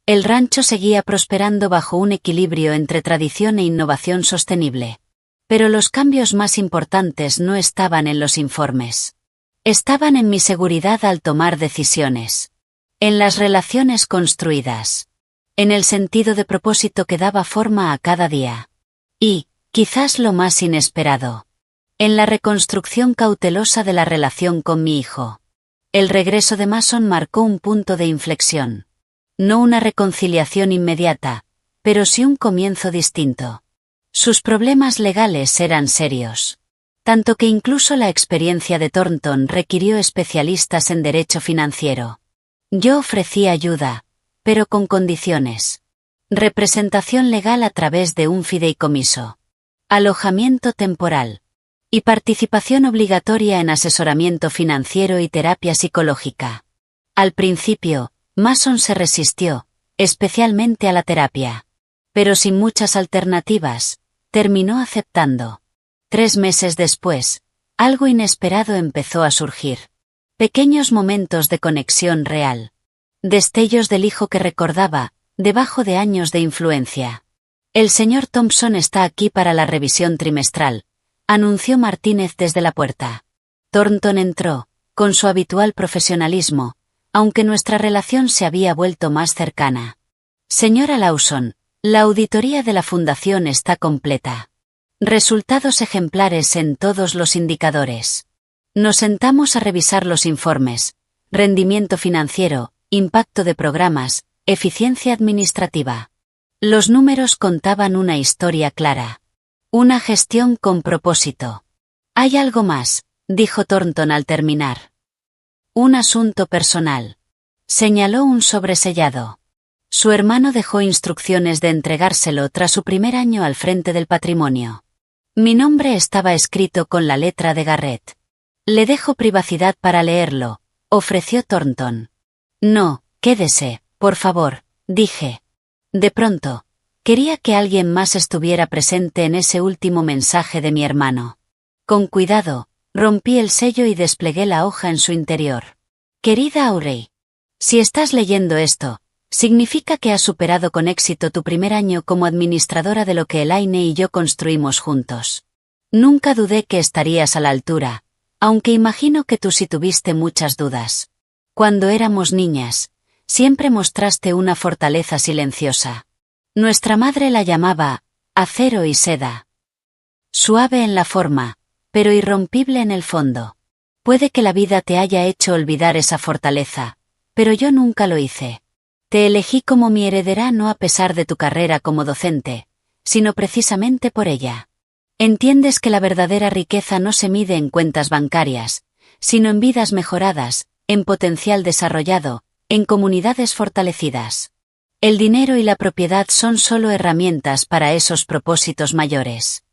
El rancho seguía prosperando bajo un equilibrio entre tradición e innovación sostenible. Pero los cambios más importantes no estaban en los informes. Estaban en mi seguridad al tomar decisiones. En las relaciones construidas. En el sentido de propósito que daba forma a cada día. Y, quizás lo más inesperado. En la reconstrucción cautelosa de la relación con mi hijo. El regreso de Mason marcó un punto de inflexión. No una reconciliación inmediata, pero sí un comienzo distinto. Sus problemas legales eran serios. Tanto que incluso la experiencia de Thornton requirió especialistas en derecho financiero. Yo ofrecí ayuda, pero con condiciones. Representación legal a través de un fideicomiso. Alojamiento temporal. Y participación obligatoria en asesoramiento financiero y terapia psicológica. Al principio, Mason se resistió, especialmente a la terapia. Pero sin muchas alternativas, terminó aceptando. 3 meses después, algo inesperado empezó a surgir. Pequeños momentos de conexión real. Destellos del hijo que recordaba, debajo de años de influencia. El señor Thompson está aquí para la revisión trimestral, anunció Martínez desde la puerta. Thornton entró, con su habitual profesionalismo, aunque nuestra relación se había vuelto más cercana. Señora Lawson, la auditoría de la fundación está completa. Resultados ejemplares en todos los indicadores. Nos sentamos a revisar los informes, rendimiento financiero, impacto de programas, eficiencia administrativa. Los números contaban una historia clara. Una gestión con propósito. Hay algo más, dijo Thornton al terminar. Un asunto personal. Señaló un sobresellado. Su hermano dejó instrucciones de entregárselo tras su primer año al frente del patrimonio. Mi nombre estaba escrito con la letra de Garrett. Le dejo privacidad para leerlo, ofreció Thornton. No, quédese, por favor, dije. De pronto, quería que alguien más estuviera presente en ese último mensaje de mi hermano. Con cuidado, rompí el sello y desplegué la hoja en su interior. Querida Aurey, si estás leyendo esto, significa que has superado con éxito tu primer año como administradora de lo que Elaine y yo construimos juntos. Nunca dudé que estarías a la altura, aunque imagino que tú sí tuviste muchas dudas. Cuando éramos niñas, siempre mostraste una fortaleza silenciosa. Nuestra madre la llamaba acero y seda. Suave en la forma, pero irrompible en el fondo. Puede que la vida te haya hecho olvidar esa fortaleza, pero yo nunca lo hice. Te elegí como mi heredera no a pesar de tu carrera como docente, sino precisamente por ella. Entiendes que la verdadera riqueza no se mide en cuentas bancarias, sino en vidas mejoradas, en potencial desarrollado, en comunidades fortalecidas. El dinero y la propiedad son solo herramientas para esos propósitos mayores.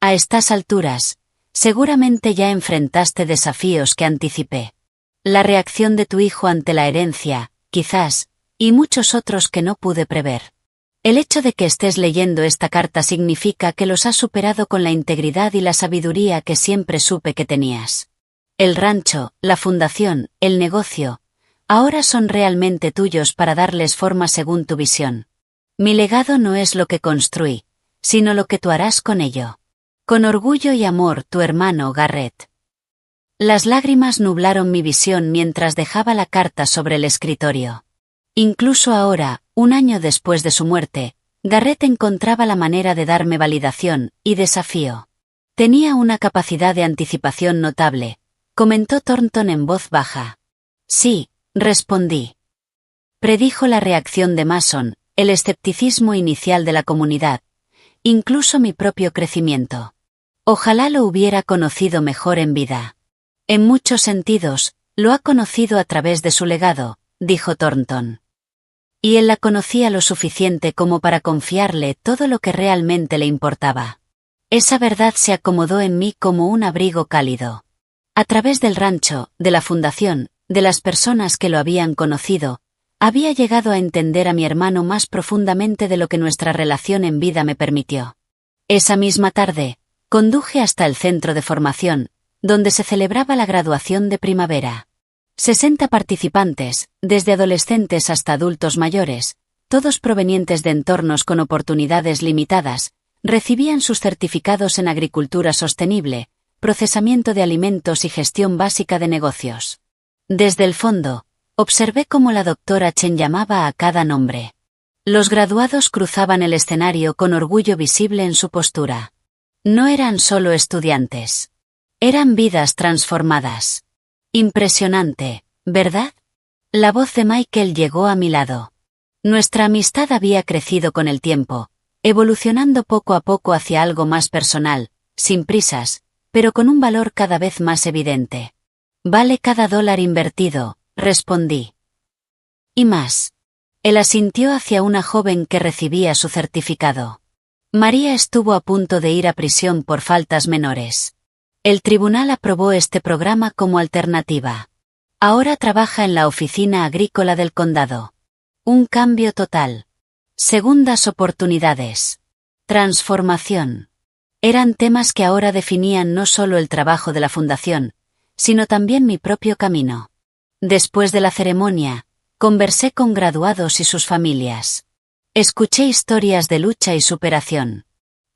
A estas alturas, seguramente ya enfrentaste desafíos que anticipé. La reacción de tu hijo ante la herencia, quizás, y muchos otros que no pude prever. El hecho de que estés leyendo esta carta significa que los has superado con la integridad y la sabiduría que siempre supe que tenías. El rancho, la fundación, el negocio, ahora son realmente tuyos para darles forma según tu visión. Mi legado no es lo que construí, sino lo que tú harás con ello. Con orgullo y amor, tu hermano Garrett. Las lágrimas nublaron mi visión mientras dejaba la carta sobre el escritorio. Incluso ahora, un año después de su muerte, Garrett encontraba la manera de darme validación y desafío. Tenía una capacidad de anticipación notable, comentó Thornton en voz baja. Sí, respondí. Predijo la reacción de Mason, el escepticismo inicial de la comunidad, incluso mi propio crecimiento. Ojalá lo hubiera conocido mejor en vida. En muchos sentidos, lo ha conocido a través de su legado, dijo Thornton. Y él la conocía lo suficiente como para confiarle todo lo que realmente le importaba. Esa verdad se acomodó en mí como un abrigo cálido. A través del rancho, de la fundación, de las personas que lo habían conocido, había llegado a entender a mi hermano más profundamente de lo que nuestra relación en vida me permitió. Esa misma tarde, conduje hasta el centro de formación, donde se celebraba la graduación de primavera. 60 participantes, desde adolescentes hasta adultos mayores, todos provenientes de entornos con oportunidades limitadas, recibían sus certificados en agricultura sostenible, procesamiento de alimentos y gestión básica de negocios. Desde el fondo, observé cómo la doctora Chen llamaba a cada nombre. Los graduados cruzaban el escenario con orgullo visible en su postura. No eran solo estudiantes. Eran vidas transformadas. Impresionante, ¿verdad? La voz de Michael llegó a mi lado. Nuestra amistad había crecido con el tiempo, evolucionando poco a poco hacia algo más personal, sin prisas, pero con un valor cada vez más evidente. Vale cada dólar invertido, respondí. Y más. Él asintió hacia una joven que recibía su certificado. María estuvo a punto de ir a prisión por faltas menores. El tribunal aprobó este programa como alternativa. Ahora trabaja en la oficina agrícola del condado. Un cambio total. Segundas oportunidades. Transformación. Eran temas que ahora definían no solo el trabajo de la fundación, sino también mi propio camino. Después de la ceremonia, conversé con graduados y sus familias. Escuché historias de lucha y superación.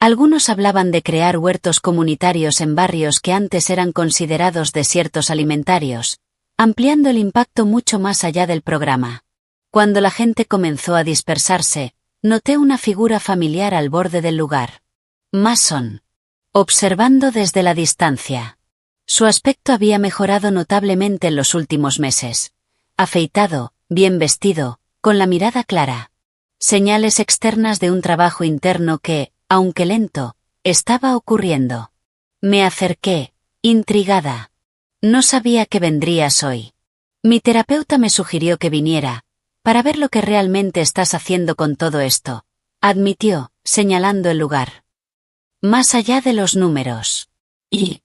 Algunos hablaban de crear huertos comunitarios en barrios que antes eran considerados desiertos alimentarios, ampliando el impacto mucho más allá del programa. Cuando la gente comenzó a dispersarse, noté una figura familiar al borde del lugar. Mason. Observando desde la distancia. Su aspecto había mejorado notablemente en los últimos meses. Afeitado, bien vestido, con la mirada clara. Señales externas de un trabajo interno que, aunque lento, estaba ocurriendo. Me acerqué, intrigada. No sabía que vendrías hoy. Mi terapeuta me sugirió que viniera, para ver lo que realmente estás haciendo con todo esto, admitió, señalando el lugar. Más allá de los números. Y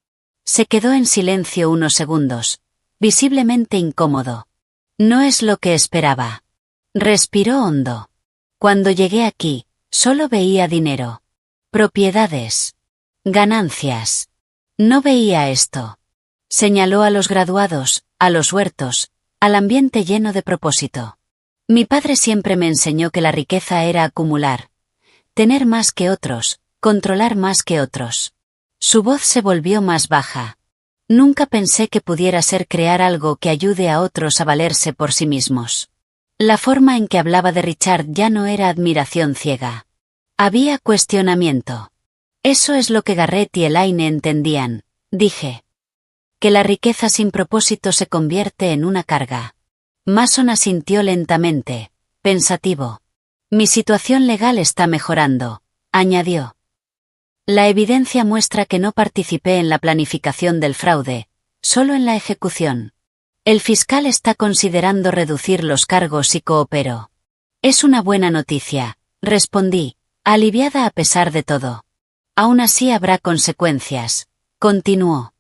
se quedó en silencio unos segundos, visiblemente incómodo. No es lo que esperaba. Respiró hondo. Cuando llegué aquí, solo veía dinero. Propiedades. Ganancias. No veía esto. Señaló a los graduados, a los huertos, al ambiente lleno de propósito. Mi padre siempre me enseñó que la riqueza era acumular, tener más que otros, controlar más que otros. Su voz se volvió más baja. Nunca pensé que pudiera ser crear algo que ayude a otros a valerse por sí mismos. La forma en que hablaba de Richard ya no era admiración ciega. Había cuestionamiento. Eso es lo que Garrett y Elaine entendían, dije. Que la riqueza sin propósito se convierte en una carga. Mason asintió lentamente, pensativo. Mi situación legal está mejorando, añadió. La evidencia muestra que no participé en la planificación del fraude, solo en la ejecución. El fiscal está considerando reducir los cargos y cooperó. Es una buena noticia, respondí, aliviada a pesar de todo. Aún así habrá consecuencias, continuó.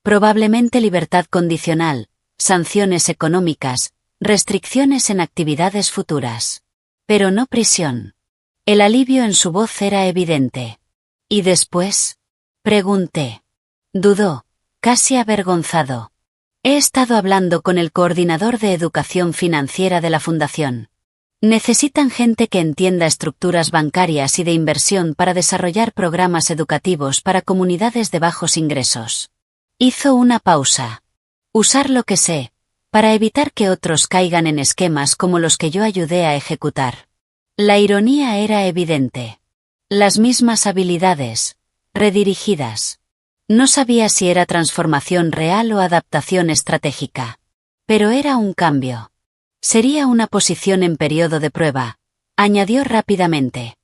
Probablemente libertad condicional, sanciones económicas, restricciones en actividades futuras. Pero no prisión. El alivio en su voz era evidente. ¿Y después? Pregunté. Dudó, casi avergonzado. He estado hablando con el coordinador de educación financiera de la fundación. Necesitan gente que entienda estructuras bancarias y de inversión para desarrollar programas educativos para comunidades de bajos ingresos. Hizo una pausa. Usar lo que sé, para evitar que otros caigan en esquemas como los que yo ayudé a ejecutar. La ironía era evidente. Las mismas habilidades, redirigidas. No sabía si era transformación real o adaptación estratégica. Pero era un cambio. Sería una posición en periodo de prueba, añadió rápidamente.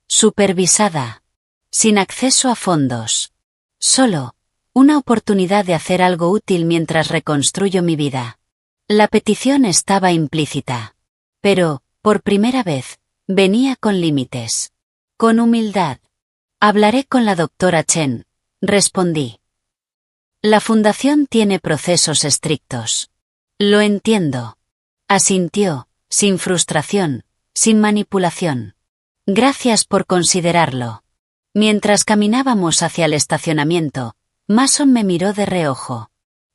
Supervisada. Sin acceso a fondos. Solo, una oportunidad de hacer algo útil mientras reconstruyo mi vida. La petición estaba implícita. Pero, por primera vez, venía con límites. Con humildad. Hablaré con la doctora Chen, respondí. La fundación tiene procesos estrictos. Lo entiendo. Asintió, sin frustración, sin manipulación. Gracias por considerarlo. Mientras caminábamos hacia el estacionamiento, Mason me miró de reojo.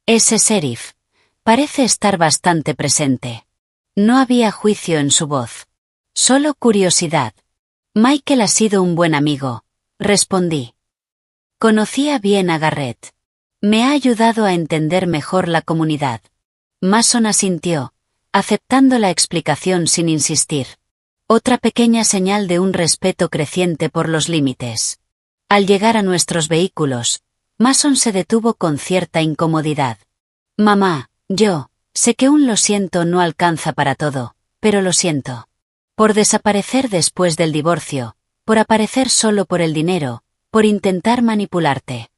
Ese sheriff parece estar bastante presente. No había juicio en su voz. Solo curiosidad. Michael ha sido un buen amigo, respondí. Conocía bien a Garrett. Me ha ayudado a entender mejor la comunidad. Mason asintió, aceptando la explicación sin insistir. Otra pequeña señal de un respeto creciente por los límites. Al llegar a nuestros vehículos, Mason se detuvo con cierta incomodidad. Mamá, sé que un lo siento no alcanza para todo, pero lo siento. Por desaparecer después del divorcio, por aparecer solo por el dinero, por intentar manipularte.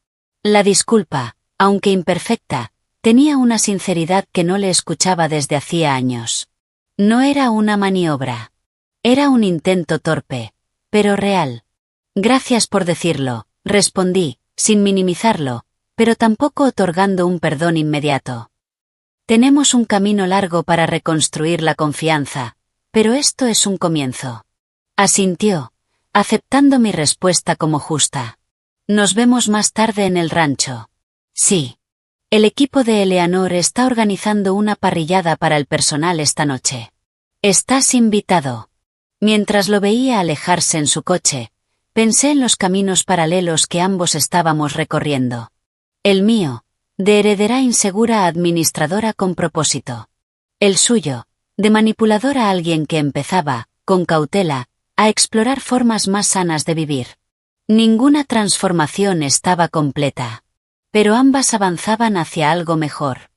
La disculpa, aunque imperfecta, tenía una sinceridad que no le escuchaba desde hacía años. No era una maniobra. Era un intento torpe, pero real. Gracias por decirlo, respondí, sin minimizarlo, pero tampoco otorgando un perdón inmediato. Tenemos un camino largo para reconstruir la confianza, pero esto es un comienzo. Asintió, aceptando mi respuesta como justa. Nos vemos más tarde en el rancho. Sí. El equipo de Eleanor está organizando una parrillada para el personal esta noche. Estás invitado. Mientras lo veía alejarse en su coche, pensé en los caminos paralelos que ambos estábamos recorriendo. El mío, de heredera insegura a administradora con propósito. El suyo, de manipuladora a alguien que empezaba, con cautela, a explorar formas más sanas de vivir. Ninguna transformación estaba completa. Pero ambas avanzaban hacia algo mejor.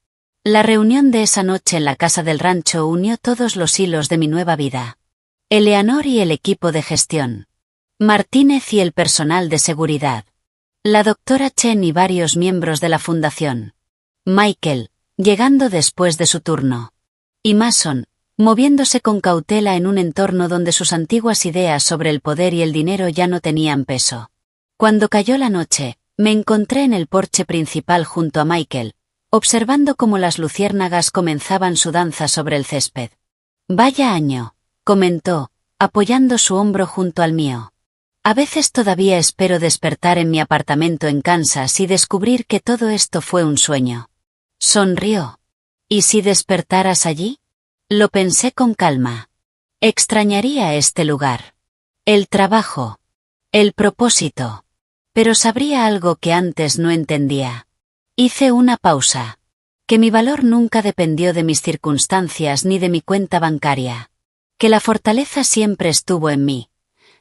La reunión de esa noche en la casa del rancho unió todos los hilos de mi nueva vida. Eleanor y el equipo de gestión. Martínez y el personal de seguridad. La doctora Chen y varios miembros de la fundación. Michael, llegando después de su turno. Y Mason, moviéndose con cautela en un entorno donde sus antiguas ideas sobre el poder y el dinero ya no tenían peso. Cuando cayó la noche, me encontré en el porche principal junto a Michael, observando cómo las luciérnagas comenzaban su danza sobre el césped. Vaya año, comentó, apoyando su hombro junto al mío. A veces todavía espero despertar en mi apartamento en Kansas y descubrir que todo esto fue un sueño. Sonrió. ¿Y si despertaras allí? Lo pensé con calma. Extrañaría este lugar. El trabajo. El propósito. Pero sabría algo que antes no entendía. Hice una pausa. Que mi valor nunca dependió de mis circunstancias ni de mi cuenta bancaria. Que la fortaleza siempre estuvo en mí.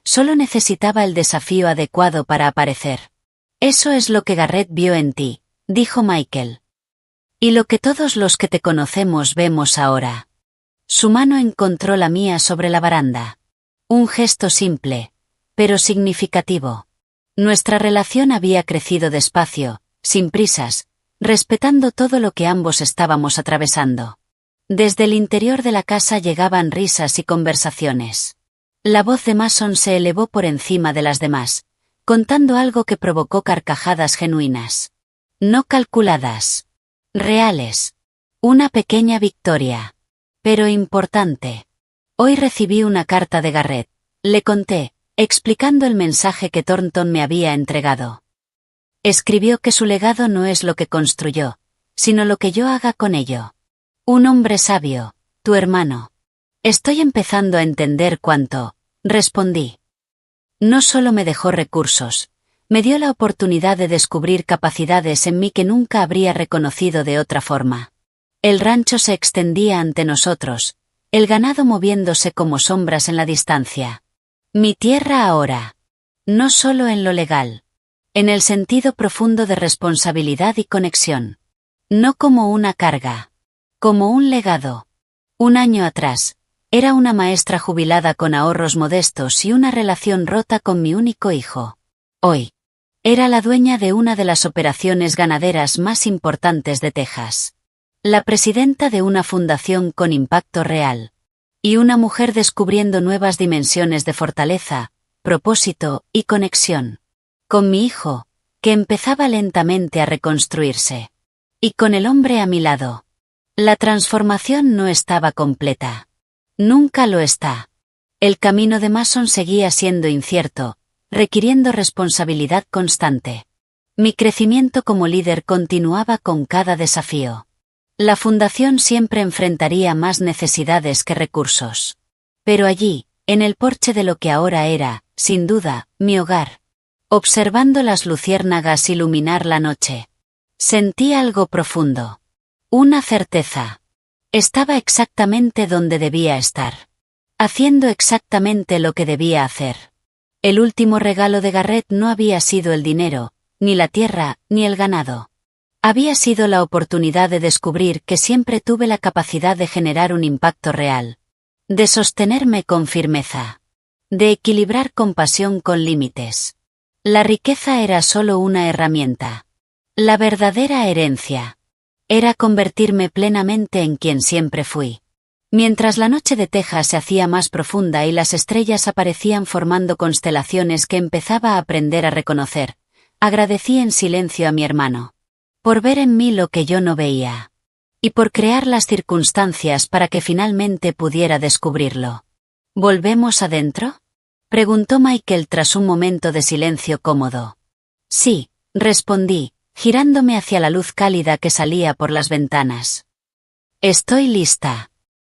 Solo necesitaba el desafío adecuado para aparecer. Eso es lo que Garrett vio en ti, dijo Michael. Y lo que todos los que te conocemos vemos ahora. Su mano encontró la mía sobre la baranda. Un gesto simple, pero significativo. Nuestra relación había crecido despacio, sin prisas, respetando todo lo que ambos estábamos atravesando. Desde el interior de la casa llegaban risas y conversaciones. La voz de Mason se elevó por encima de las demás, contando algo que provocó carcajadas genuinas. No calculadas. Reales. Una pequeña victoria. Pero importante. Hoy recibí una carta de Garrett, le conté, explicando el mensaje que Thornton me había entregado. Escribió que su legado no es lo que construyó, sino lo que yo haga con ello. Un hombre sabio, tu hermano. Estoy empezando a entender cuánto, respondí. No solo me dejó recursos, me dio la oportunidad de descubrir capacidades en mí que nunca habría reconocido de otra forma. El rancho se extendía ante nosotros, el ganado moviéndose como sombras en la distancia. Mi tierra ahora. No solo en lo legal. En el sentido profundo de responsabilidad y conexión. No como una carga. Como un legado. Un año atrás, era una maestra jubilada con ahorros modestos y una relación rota con mi único hijo. Hoy, era la dueña de una de las operaciones ganaderas más importantes de Texas. La presidenta de una fundación con impacto real. Y una mujer descubriendo nuevas dimensiones de fortaleza, propósito y conexión. Con mi hijo, que empezaba lentamente a reconstruirse. Y con el hombre a mi lado. La transformación no estaba completa. Nunca lo está. El camino de Mason seguía siendo incierto, requiriendo responsabilidad constante. Mi crecimiento como líder continuaba con cada desafío. La fundación siempre enfrentaría más necesidades que recursos. Pero allí, en el porche de lo que ahora era, sin duda, mi hogar, observando las luciérnagas iluminar la noche, sentí algo profundo. Una certeza. Estaba exactamente donde debía estar. Haciendo exactamente lo que debía hacer. El último regalo de Garrett no había sido el dinero, ni la tierra, ni el ganado. Había sido la oportunidad de descubrir que siempre tuve la capacidad de generar un impacto real. De sostenerme con firmeza. De equilibrar compasión con límites. La riqueza era solo una herramienta. La verdadera herencia era convertirme plenamente en quien siempre fui. Mientras la noche de Texas se hacía más profunda y las estrellas aparecían formando constelaciones que empezaba a aprender a reconocer, agradecí en silencio a mi hermano. Por ver en mí lo que yo no veía. Y por crear las circunstancias para que finalmente pudiera descubrirlo. ¿Volvemos adentro? Preguntó Michael tras un momento de silencio cómodo. Sí, respondí, girándome hacia la luz cálida que salía por las ventanas. Estoy lista.